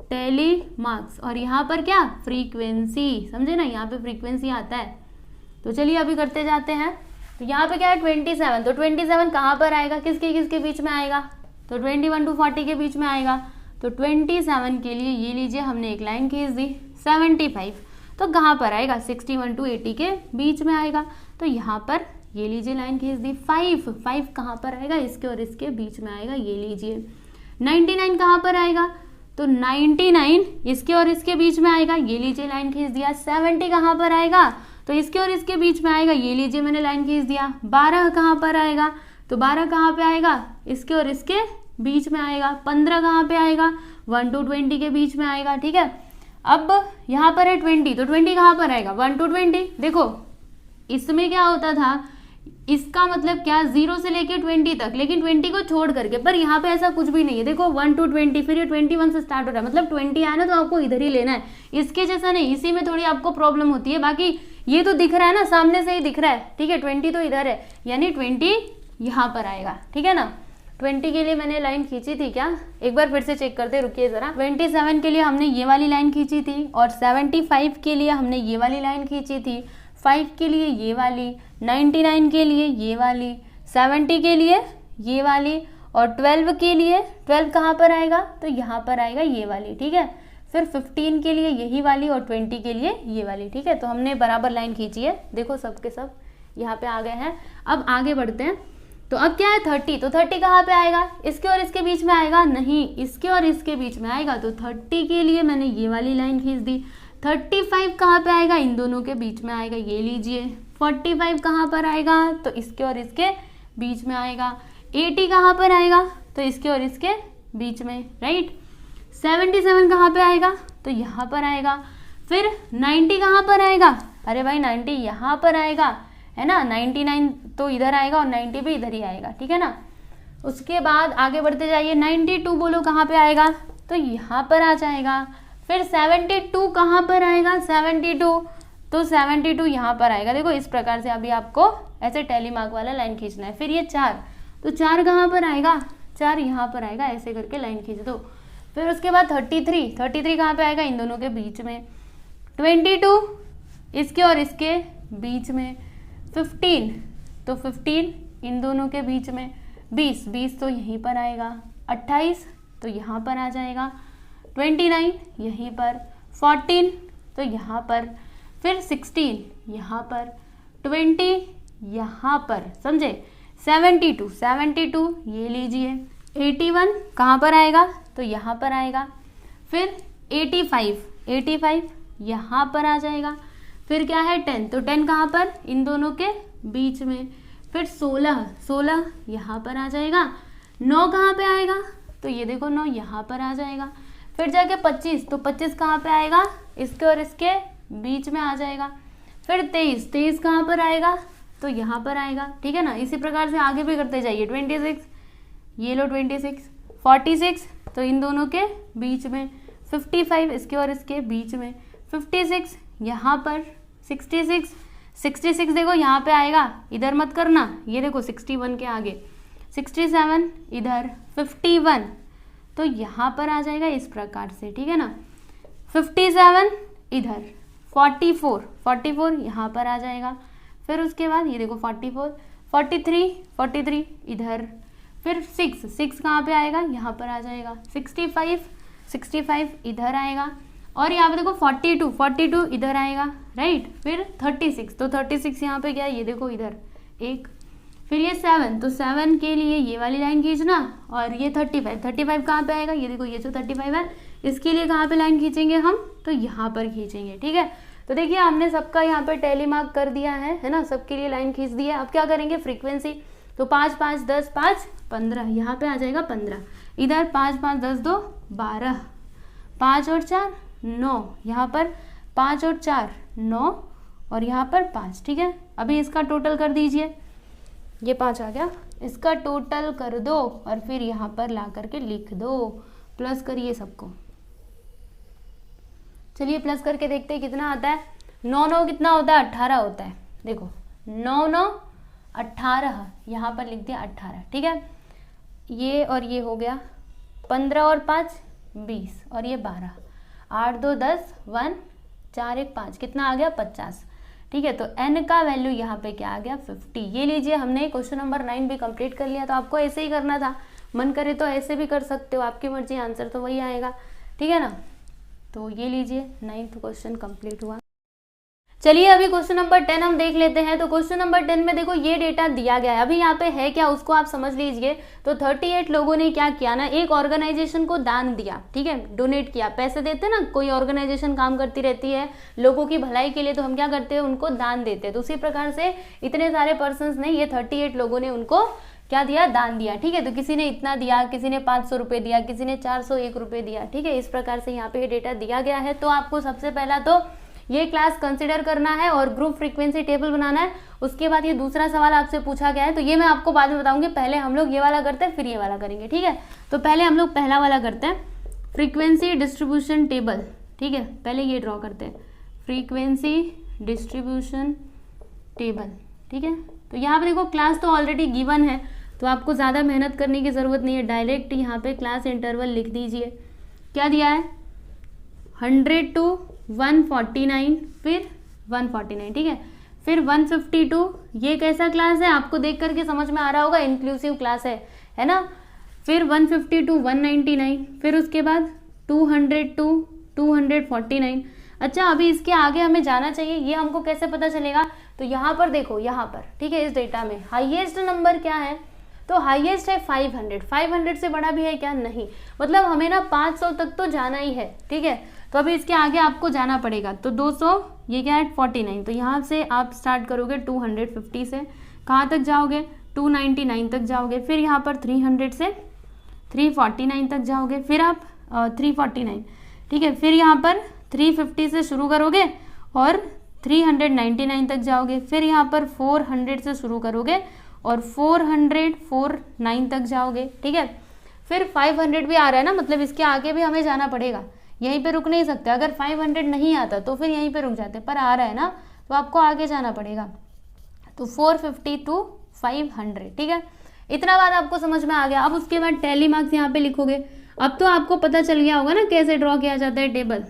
टैली मार्क्स, और यहाँ पर क्या, फ्रीक्वेंसी, समझे ना, यहाँ पे फ्रीक्वेंसी आता है। तो चलिए अभी करते जाते हैं। तो यहाँ पे क्या है 27, तो 27 कहाँ पर आएगा, किसके किसके बीच में आएगा, तो 21 to 40 के बीच में आएगा। तो 27 के लिए ये लीजिए हमने एक लाइन खींच दी। 75 तो कहाँ पर आएगा, 61 to 80 के बीच में आएगा। तो यहाँ पर ये लीजिए लाइन खींच दी। 5 कहाँ पर आएगा, इसके और इसके बीच में आएगा, ये लीजिए। 99 कहाँ पर आएगा, तो 99 इसके और इसके बीच में आएगा, ये लीजिए लाइन खींच दिया। 70 कहाँ पर आएगा, तो इसके और इसके बीच में आएगा, ये लीजिए मैंने लाइन खींच दिया। 12 कहाँ पर आएगा, तो 12 कहाँ पे आएगा, इसके और इसके बीच में आएगा। 15 कहाँ पे आएगा, 1 to 20 के बीच में आएगा, ठीक है। अब यहाँ पर है 20, तो 20 कहाँ पर आएगा, 1 to 20। देखो इसमें क्या होता था, इसका मतलब क्या, 0 से लेके 20 तक, लेकिन 20 को छोड़ करके। पर यहाँ पे ऐसा कुछ भी नहीं है, देखो 1 to 20, फिर ये 21 से स्टार्ट हो रहा है, मतलब 20 आया ना तो आपको इधर ही लेना है, इसके जैसा नहीं। इसी में थोड़ी आपको प्रॉब्लम होती है, बाकी ये तो दिख रहा है ना, सामने से ही दिख रहा है, ठीक है। 20 तो इधर है, यानी 20 यहाँ पर आएगा, ठीक है ना। 20 के लिए मैंने लाइन खींची थी क्या, एक बार फिर से चेक करते, रुकिए जरा। 27 के लिए हमने ये वाली लाइन खींची थी, और 75 के लिए हमने ये वाली लाइन खींची थी, 5 के लिए ये वाली, 99 के लिए ये वाली, 70 के लिए ये वाली, और 12 के लिए, 12 कहाँ पर आएगा, तो यहाँ पर आएगा ये वाली, ठीक है। फिर 15 के लिए यही वाली, और 20 के लिए ये वाली, ठीक है। तो हमने बराबर लाइन खींची है, देखो सबके सब यहाँ पे आ गए हैं। अब आगे बढ़ते हैं, तो अब क्या है 30, तो 30 कहाँ पे आएगा, इसके और इसके बीच में आएगा, नहीं इसके और इसके बीच में आएगा, तो 30 के लिए मैंने ये वाली लाइन खींच दी। 35 कहाँ पे आएगा, इन दोनों के बीच में आएगा, ये लीजिए। 45 कहाँ पर आएगा, तो इसके और इसके बीच में आएगा। 80 कहाँ पर आएगा, तो इसके और इसके बीच में, राइट। 77 कहाँ पे आएगा, तो यहाँ पर आएगा। फिर 90 कहाँ पर आएगा, अरे भाई 90 यहाँ पर आएगा, है ना। 99 तो इधर आएगा, और 90 भी इधर ही आएगा, ठीक है ना। उसके बाद आगे बढ़ते जाइए, 92 बोलो कहाँ पे आएगा, तो यहाँ पर आ जाएगा। फिर 72 कहाँ पर आएगा, 72, तो 72 यहाँ पर आएगा। देखो इस प्रकार से अभी आपको ऐसे टैली मार्क वाला लाइन खींचना है। फिर ये 4, तो 4 कहाँ पर आएगा, 4 यहाँ पर आएगा, ऐसे करके लाइन खींच दो। फिर उसके बाद 33 कहाँ पे आएगा, इन दोनों के बीच में। 22 इसके और इसके बीच में। 15 तो 15 इन दोनों के बीच में। 20 तो यहीं पर आएगा। 28 तो यहाँ पर आ जाएगा। 29 यहीं पर। 14 तो यहाँ पर। फिर 16 यहाँ पर। 20 यहाँ पर, समझे। 72 ये लीजिए। 81 कहाँ पर आएगा, तो यहाँ पर आएगा। फिर 85 यहाँ पर आ जाएगा। फिर क्या है 10, तो 10 कहाँ पर, इन दोनों के बीच में। फिर 16 यहाँ पर आ जाएगा। 9 कहाँ पे आएगा, तो ये देखो 9 यहाँ पर आ जाएगा। फिर जाके 25, तो 25 कहाँ पे आएगा, इसके और इसके बीच में आ जाएगा। फिर 23 कहाँ पर आएगा, तो यहाँ पर आएगा, ठीक है ना। इसी प्रकार से आगे भी करते जाइए। 26 ये लो, 26। 46 तो इन दोनों के बीच में। 55 इसके और इसके बीच में। 56 यहाँ पर। 66 देखो यहाँ पे आएगा, इधर मत करना, ये देखो 61 के आगे। 67 इधर। 51 तो यहाँ पर आ जाएगा इस प्रकार से, ठीक है ना। 57 इधर। 44 यहाँ पर आ जाएगा। फिर उसके बाद ये देखो 43 इधर। फिर 6 कहाँ पे आएगा, यहाँ पर आ जाएगा। 65 इधर आएगा। और यहाँ पे देखो 42 इधर आएगा, राइट। फिर 36 तो 36 यहाँ पे क्या है, ये देखो इधर एक। फिर ये 7 तो 7 के लिए ये वाली लाइन खींचना। और ये 35 कहाँ पे आएगा, ये देखो ये जो 35 है इसके लिए कहाँ पे लाइन खींचेंगे हम, तो यहाँ पर खींचेंगे, ठीक है। तो देखिए हमने सबका यहाँ पे टैली मार्क कर दिया है ना, सबके लिए लाइन खींच दी है। अब क्या करेंगे, फ्रीक्वेंसी। तो 5 5 10 5 15 यहाँ पे आ जाएगा 15। इधर 5 5 10 2 12। 5 और 4 9, यहाँ पर 5 और 4 9, और यहाँ पर 5, ठीक है। अभी इसका टोटल कर दीजिए, ये 5 आ गया, इसका टोटल कर दो और फिर यहाँ पर ला करके लिख दो। प्लस करिए सबको। चलिए प्लस करके देखते हैं कितना आता है। 9 9 कितना होता है, 18 होता है। देखो 9 9 18, यहाँ पर लिख दिया 18, ठीक है। ये और ये हो गया 15 और 5 20, और ये 12। 8 2 10 1 4 1 5, कितना आ गया 50, ठीक है। तो n का वैल्यू यहाँ पे क्या आ गया 50। ये लीजिए, हमने क्वेश्चन नंबर 9 भी कंप्लीट कर लिया। तो आपको ऐसे ही करना था, मन करे तो ऐसे भी कर सकते हो, आपकी मर्जी, आंसर तो वही आएगा, ठीक है ना। तो ये लीजिए 9th क्वेश्चन कंप्लीट हुआ। चलिए अभी क्वेश्चन नंबर 10 हम देख लेते हैं। तो क्वेश्चन नंबर 10 में देखो ये डेटा दिया गया है, अभी यहाँ पे है क्या उसको आप समझ लीजिए। तो 38 लोगों ने क्या किया ना, एक ऑर्गेनाइजेशन को दान दिया, ठीक है, डोनेट किया। पैसे देते ना, कोई ऑर्गेनाइजेशन काम करती रहती है लोगों की भलाई के लिए, तो हम क्या करते हैं, उनको दान देते हैं। तो उसी प्रकार से इतने सारे पर्सन ने, ये 38 लोगों ने उनको क्या दिया, दान दिया, ठीक है। तो किसी ने इतना दिया, किसी ने 500 रुपये दिया, किसी ने 401 रुपये दिया, ठीक है। इस प्रकार से यहाँ पे ये डेटा दिया गया है। तो आपको सबसे पहला तो ये क्लास कंसिडर करना है और ग्रुप फ्रीक्वेंसी टेबल बनाना है। उसके बाद ये दूसरा सवाल आपसे पूछा गया है, तो ये मैं आपको बाद में बताऊंगी। पहले हम लोग ये वाला करते हैं, फिर ये वाला करेंगे, ठीक है। तो पहले हम लोग पहला वाला करते हैं, फ्रीक्वेंसी डिस्ट्रीब्यूशन टेबल, ठीक है। पहले ये ड्रॉ करते हैं, फ्रीक्वेंसी डिस्ट्रीब्यूशन टेबल, ठीक है। तो यहाँ पे देखो क्लास तो ऑलरेडी गिवन है, तो आपको ज़्यादा मेहनत करने की ज़रूरत नहीं है, डायरेक्ट यहाँ पे क्लास इंटरवल लिख दीजिए। क्या दिया है, 100 to 149, फिर 149, ठीक है। फिर 150 to, ये कैसा क्लास है आपको देख करके समझ में आ रहा होगा, इंक्लूसिव क्लास है ना। फिर 150 to 199, फिर उसके बाद 200 to 249। अच्छा, अभी इसके आगे हमें जाना चाहिए, ये हमको कैसे पता चलेगा, तो यहाँ पर देखो, यहाँ पर, ठीक है, इस डेटा में हाईएस्ट नंबर क्या है, तो हाईएस्ट है 500। 500 से बड़ा भी है क्या, नहीं, मतलब हमें ना 500 तक तो जाना ही है, ठीक है। तो अभी इसके आगे आपको जाना पड़ेगा, तो 200, ये क्या है 49, तो यहाँ से आप स्टार्ट करोगे 250 से, कहाँ तक जाओगे, 299 तक जाओगे। फिर यहाँ पर 300 से 349 तक जाओगे, फिर आप 349, ठीक है। फिर यहाँ पर 350 से शुरू करोगे और 399 तक जाओगे। फिर यहाँ पर 400 से शुरू करोगे और 409 तक जाओगे, ठीक है। फिर 500 भी आ रहा है ना, मतलब इसके आगे भी हमें जाना पड़ेगा, यहीं पे रुक नहीं सकते। अगर 500 नहीं आता तो फिर यहीं पे रुक जाते, पर आ रहा है ना तो आपको आगे जाना पड़ेगा। तो 450 to 500, ठीक है। इतना बात आपको समझ में आ गया। अब उसके बाद टैली मार्क्स यहाँ पे लिखोगे। अब तो आपको पता चल गया होगा ना कैसे ड्रॉ किया जाता है टेबल,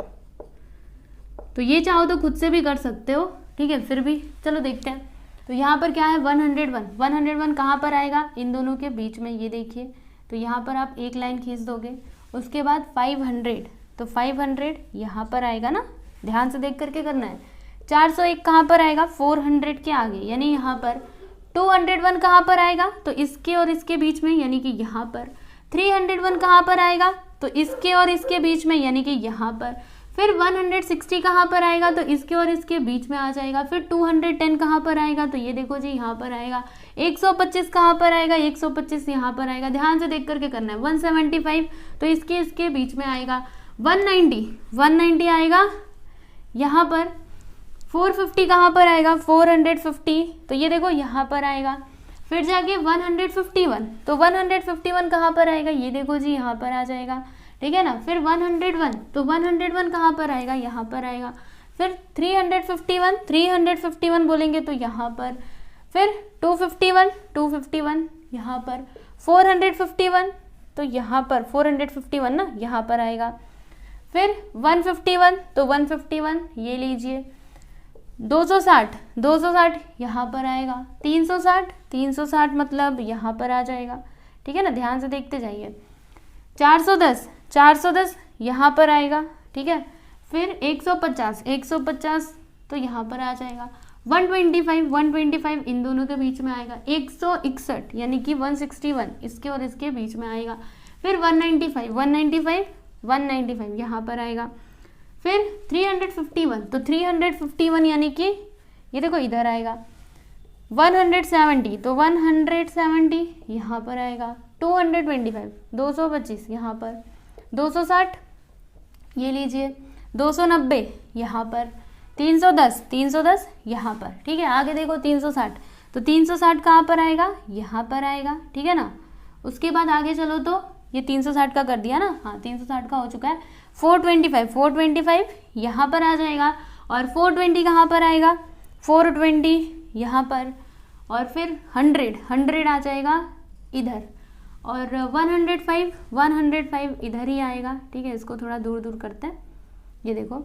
तो ये चाहो तो खुद से भी कर सकते हो, ठीक है। फिर भी चलो देखते हैं। तो यहाँ पर क्या है, 101 कहाँ पर आएगा, इन दोनों के बीच में, ये देखिए। तो यहाँ पर आप एक लाइन खींच दोगे। उसके बाद 500, तो 500 यहाँ पर आएगा ना, ध्यान से देख करके करना है। 401 कहाँ पर आएगा, 400 के आगे, यानी यहाँ पर। 201 कहाँ पर आएगा, तो इसके और इसके बीच में, यानी कि यहाँ पर। 301 कहाँ पर आएगा, तो इसके और इसके बीच में, यानी कि यहाँ पर। फिर 160 कहाँ पर आएगा, तो इसके और इसके बीच में आ जाएगा। फिर 210 कहाँ पर आएगा, तो ये देखो जी यहाँ पर आएगा। 125 कहाँ पर आएगा, 125 यहाँ पर आएगा, ध्यान से देख करके करना है। 175 तो इसके बीच में आएगा। 190 आएगा यहाँ पर। 450 कहाँ पर आएगा, 450, तो ये देखो यहाँ पर आएगा। फिर जाके 151, तो 151 कहाँ पर आएगा, ये देखो जी यहाँ पर आ जाएगा, ठीक है ना। फिर 101, तो 101 कहाँ पर आएगा, यहाँ पर आएगा। फिर 351 बोलेंगे तो यहाँ पर। फिर 251 यहाँ पर। 451 तो यहाँ पर, 451 ना, यहाँ पर आएगा। फिर 151, तो 151 ये लीजिए। 260 यहाँ पर आएगा। 360 मतलब यहाँ पर आ जाएगा, ठीक है ना, ध्यान से देखते जाइए। 410 यहाँ पर आएगा, ठीक है। फिर 150 तो यहाँ पर आ जाएगा। 125 इन दोनों के बीच में आएगा। 161 यानी कि 161 इसके और इसके बीच में आएगा। फिर 195 यहाँ पर आएगा। फिर 351, तो 351 यानी कि ये देखो इधर आएगा। 170, तो 170 यहाँ पर आएगा। 225 225 यहाँ पर। 260 ये लीजिए। 290 यहाँ पर। 310 यहाँ पर, ठीक है। आगे देखो 360, तो 360 कहाँ पर आएगा, यहाँ पर आएगा, ठीक है ना। उसके बाद आगे चलो, तो ये 360 का कर दिया ना, हाँ 360 का हो चुका है। 425 यहाँ पर आ जाएगा। और 420 कहाँ पर आएगा, 420 यहाँ पर। और फिर 100 आ जाएगा इधर। और 105 इधर ही आएगा, ठीक है। इसको थोड़ा दूर करते हैं, ये देखो।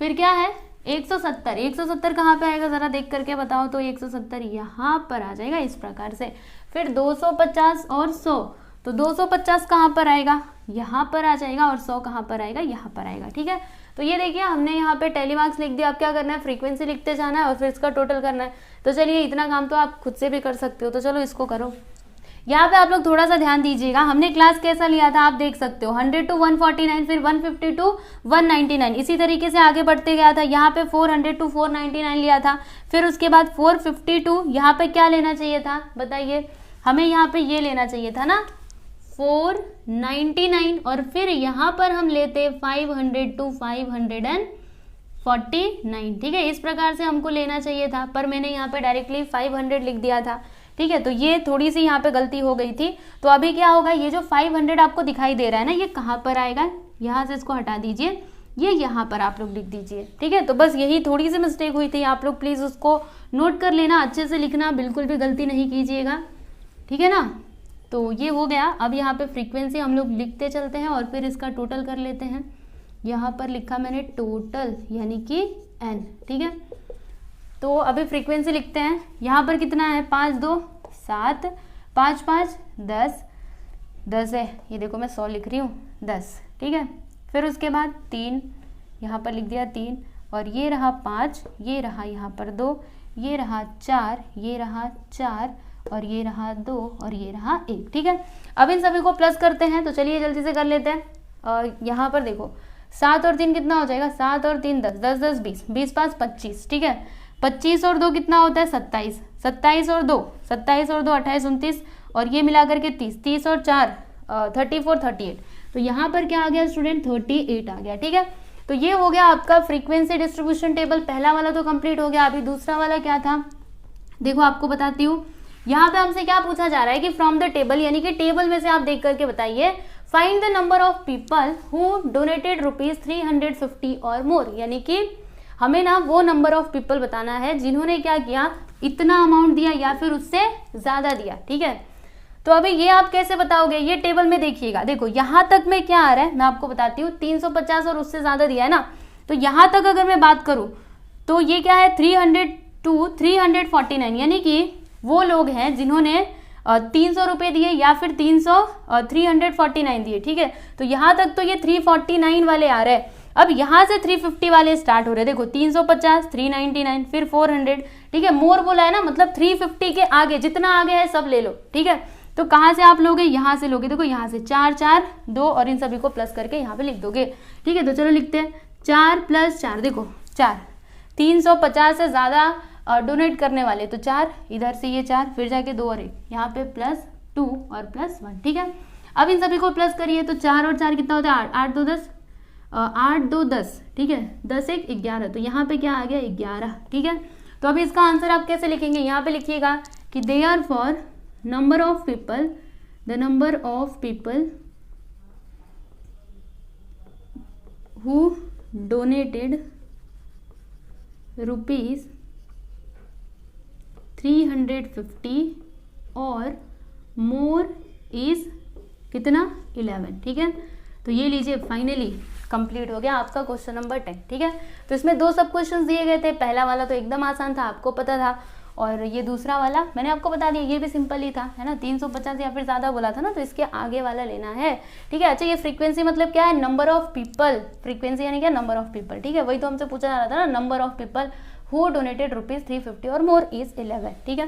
फिर क्या है, 170 कहाँ पे आएगा, ज़रा देख करके बताओ। तो 170 यहाँ पर आ जाएगा इस प्रकार से। फिर 250 और 100, तो 250 कहाँ पर आएगा, यहाँ पर आ जाएगा। और 100 कहाँ पर आएगा, यहाँ पर आएगा, ठीक है। तो ये देखिए हमने यहाँ पे टैली मार्क्स लिख दिया। अब क्या करना है, फ्रीक्वेंसी लिखते जाना है और फिर इसका टोटल करना है। तो चलिए, इतना काम तो आप खुद से भी कर सकते हो, तो चलो इसको करो। यहाँ पे आप लोग थोड़ा सा ध्यान दीजिएगा, हमने क्लास कैसा लिया था आप देख सकते हो। 100 to 149, फिर 150 to 199, इसी तरीके से आगे बढ़ते गया था। यहाँ पे 400 to 499 लिया था। फिर उसके बाद 450 to यहाँ पे क्या लेना चाहिए था, बताइए। हमें यहाँ पे ये लेना चाहिए था ना, 499। और फिर यहाँ पर हम लेते 500 to 549, 49, ठीक है। इस प्रकार से हमको लेना चाहिए था, पर मैंने यहाँ पे डायरेक्टली 500 लिख दिया था, ठीक है। तो ये थोड़ी सी यहाँ पे गलती हो गई थी। तो अभी क्या होगा, ये जो 500 आपको दिखाई दे रहा है ना, ये कहाँ पर आएगा, यहाँ से इसको हटा दीजिए, ये यहाँ पर आप लोग लिख दीजिए, ठीक है। तो बस यही थोड़ी सी मिस्टेक हुई थी, आप लोग प्लीज़ उसको नोट कर लेना, अच्छे से लिखना, बिल्कुल भी गलती नहीं कीजिएगा, ठीक है ना। तो ये हो गया। अब यहाँ पे फ्रीक्वेंसी हम लोग लिखते चलते हैं और फिर इसका टोटल कर लेते हैं। यहाँ पर लिखा मैंने टोटल यानी कि n, ठीक है। तो अभी फ्रीक्वेंसी लिखते हैं। यहाँ पर कितना है, 5 2 7, 5 5 10, 10 है, ये देखो मैं 100 लिख रही हूँ, 10, ठीक है। फिर उसके बाद 3, यहाँ पर लिख दिया 3, और ये रहा 5, ये रहा यहाँ पर 2, ये रहा 4, ये रहा 4, और ये रहा 2, और ये रहा 1, ठीक है। अब इन सभी को प्लस करते हैं, तो चलिए जल्दी से कर लेते हैं। और यहाँ पर देखो 7 और 3 कितना हो जाएगा, 7 और 3 10, 10 10 20, 20 5 25, ठीक है। 25 और 2 कितना होता है, 27, 27 और 2 27 और 2 28 29, और ये मिलाकर के 30, 30 और 4 34 38। तो यहाँ पर क्या आ गया स्टूडेंट, 38 आ गया, ठीक है। तो ये हो गया आपका फ्रीक्वेंसी डिस्ट्रीब्यूशन टेबल। पहला वाला तो कंप्लीट हो गया। अभी दूसरा वाला क्या था, देखो आपको बताती हूँ। यहाँ पे हमसे क्या पूछा जा रहा है कि फ्रॉम द टेबल, यानी कि टेबल में से आप देख करके बताइए, find the number of people who donated ₹350 or मोर, यानी कि हमें ना वो नंबर ऑफ पीपल बताना है जिन्होंने क्या किया, इतना अमाउंट दिया या फिर उससे ज्यादा दिया, ठीक है। तो अभी ये आप कैसे बताओगे, ये टेबल में देखिएगा, देखो यहाँ तक में क्या आ रहा है मैं आपको बताती हूँ, 350 और उससे ज्यादा दिया है ना। तो यहाँ तक अगर मैं बात करूँ तो ये क्या है, 300 to 349, यानी कि वो लोग हैं जिन्होंने 300 रुपये दिए या फिर 349 दिए, ठीक है। तो यहाँ तक तो ये 349 वाले आ रहे हैं। अब यहाँ से 350 वाले स्टार्ट हो रहे हैं, देखो 350, 399, फिर 400, ठीक है। मोर बोला है ना, मतलब 350 के आगे जितना आगे है सब ले लो, ठीक है। तो कहाँ से आप लोगे, यहाँ से लोगे, देखो यहाँ से 4 4 2, और इन सभी को प्लस करके यहाँ पे लिख दोगे, ठीक है। तो चलो लिखते हैं, 4 + 4, देखो 4, 350 से ज़्यादा डोनेट करने वाले, तो 4, इधर से ये 4, फिर जाके 2 और 1, यहाँ पे +2 और +1, ठीक है। अब इन सभी को प्लस करिए, तो 4 और 4 कितना होता है, 8 2 10, 8 2 10, ठीक है, 10 1 11, तो यहाँ पे क्या आ गया, 11, ठीक है। तो अभी इसका आंसर आप कैसे लिखेंगे, यहाँ पे लिखिएगा कि they are four number of people, the number of people who donated ₹350 or more is कितना, 11, ठीक है। तो ये लीजिए, फाइनली कंप्लीट हो गया आपका क्वेश्चन नंबर 10, ठीक है। तो इसमें 2 सब क्वेश्चंस दिए गए थे। पहला वाला तो एकदम आसान था, आपको पता था, और ये दूसरा वाला मैंने आपको बता दिया, ये भी सिंपल ही था, है ना। 350 या फिर ज़्यादा बोला था ना, तो इसके आगे वाला लेना है, ठीक है। अच्छा, ये फ्रीक्वेंसी मतलब क्या है, नंबर ऑफ पीपल, फ्रीक्वेंसी यानी क्या, नंबर ऑफ पीपल, ठीक है। वही तो हमसे पूछा जा रहा था ना, number of people who donated ₹350 or more is 11, ठीक है।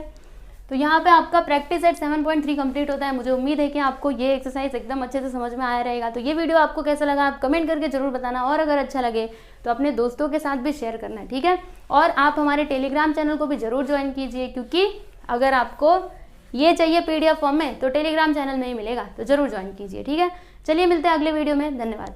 तो यहाँ पे आपका प्रैक्टिस एट 7.3 कंप्लीट होता है। मुझे उम्मीद है कि आपको ये एक्सरसाइज एकदम अच्छे से समझ में आया रहेगा। तो ये वीडियो आपको कैसा लगा आप कमेंट करके जरूर बताना, और अगर अच्छा लगे तो अपने दोस्तों के साथ भी शेयर करना, ठीक है। और आप हमारे टेलीग्राम चैनल को भी जरूर ज्वाइन कीजिए, क्योंकि अगर आपको ये चाहिए PDF फॉर्म में तो टेलीग्राम चैनल में ही मिलेगा, तो जरूर ज्वाइन कीजिए, ठीक है। चलिए मिलते हैं अगले वीडियो में, धन्यवाद।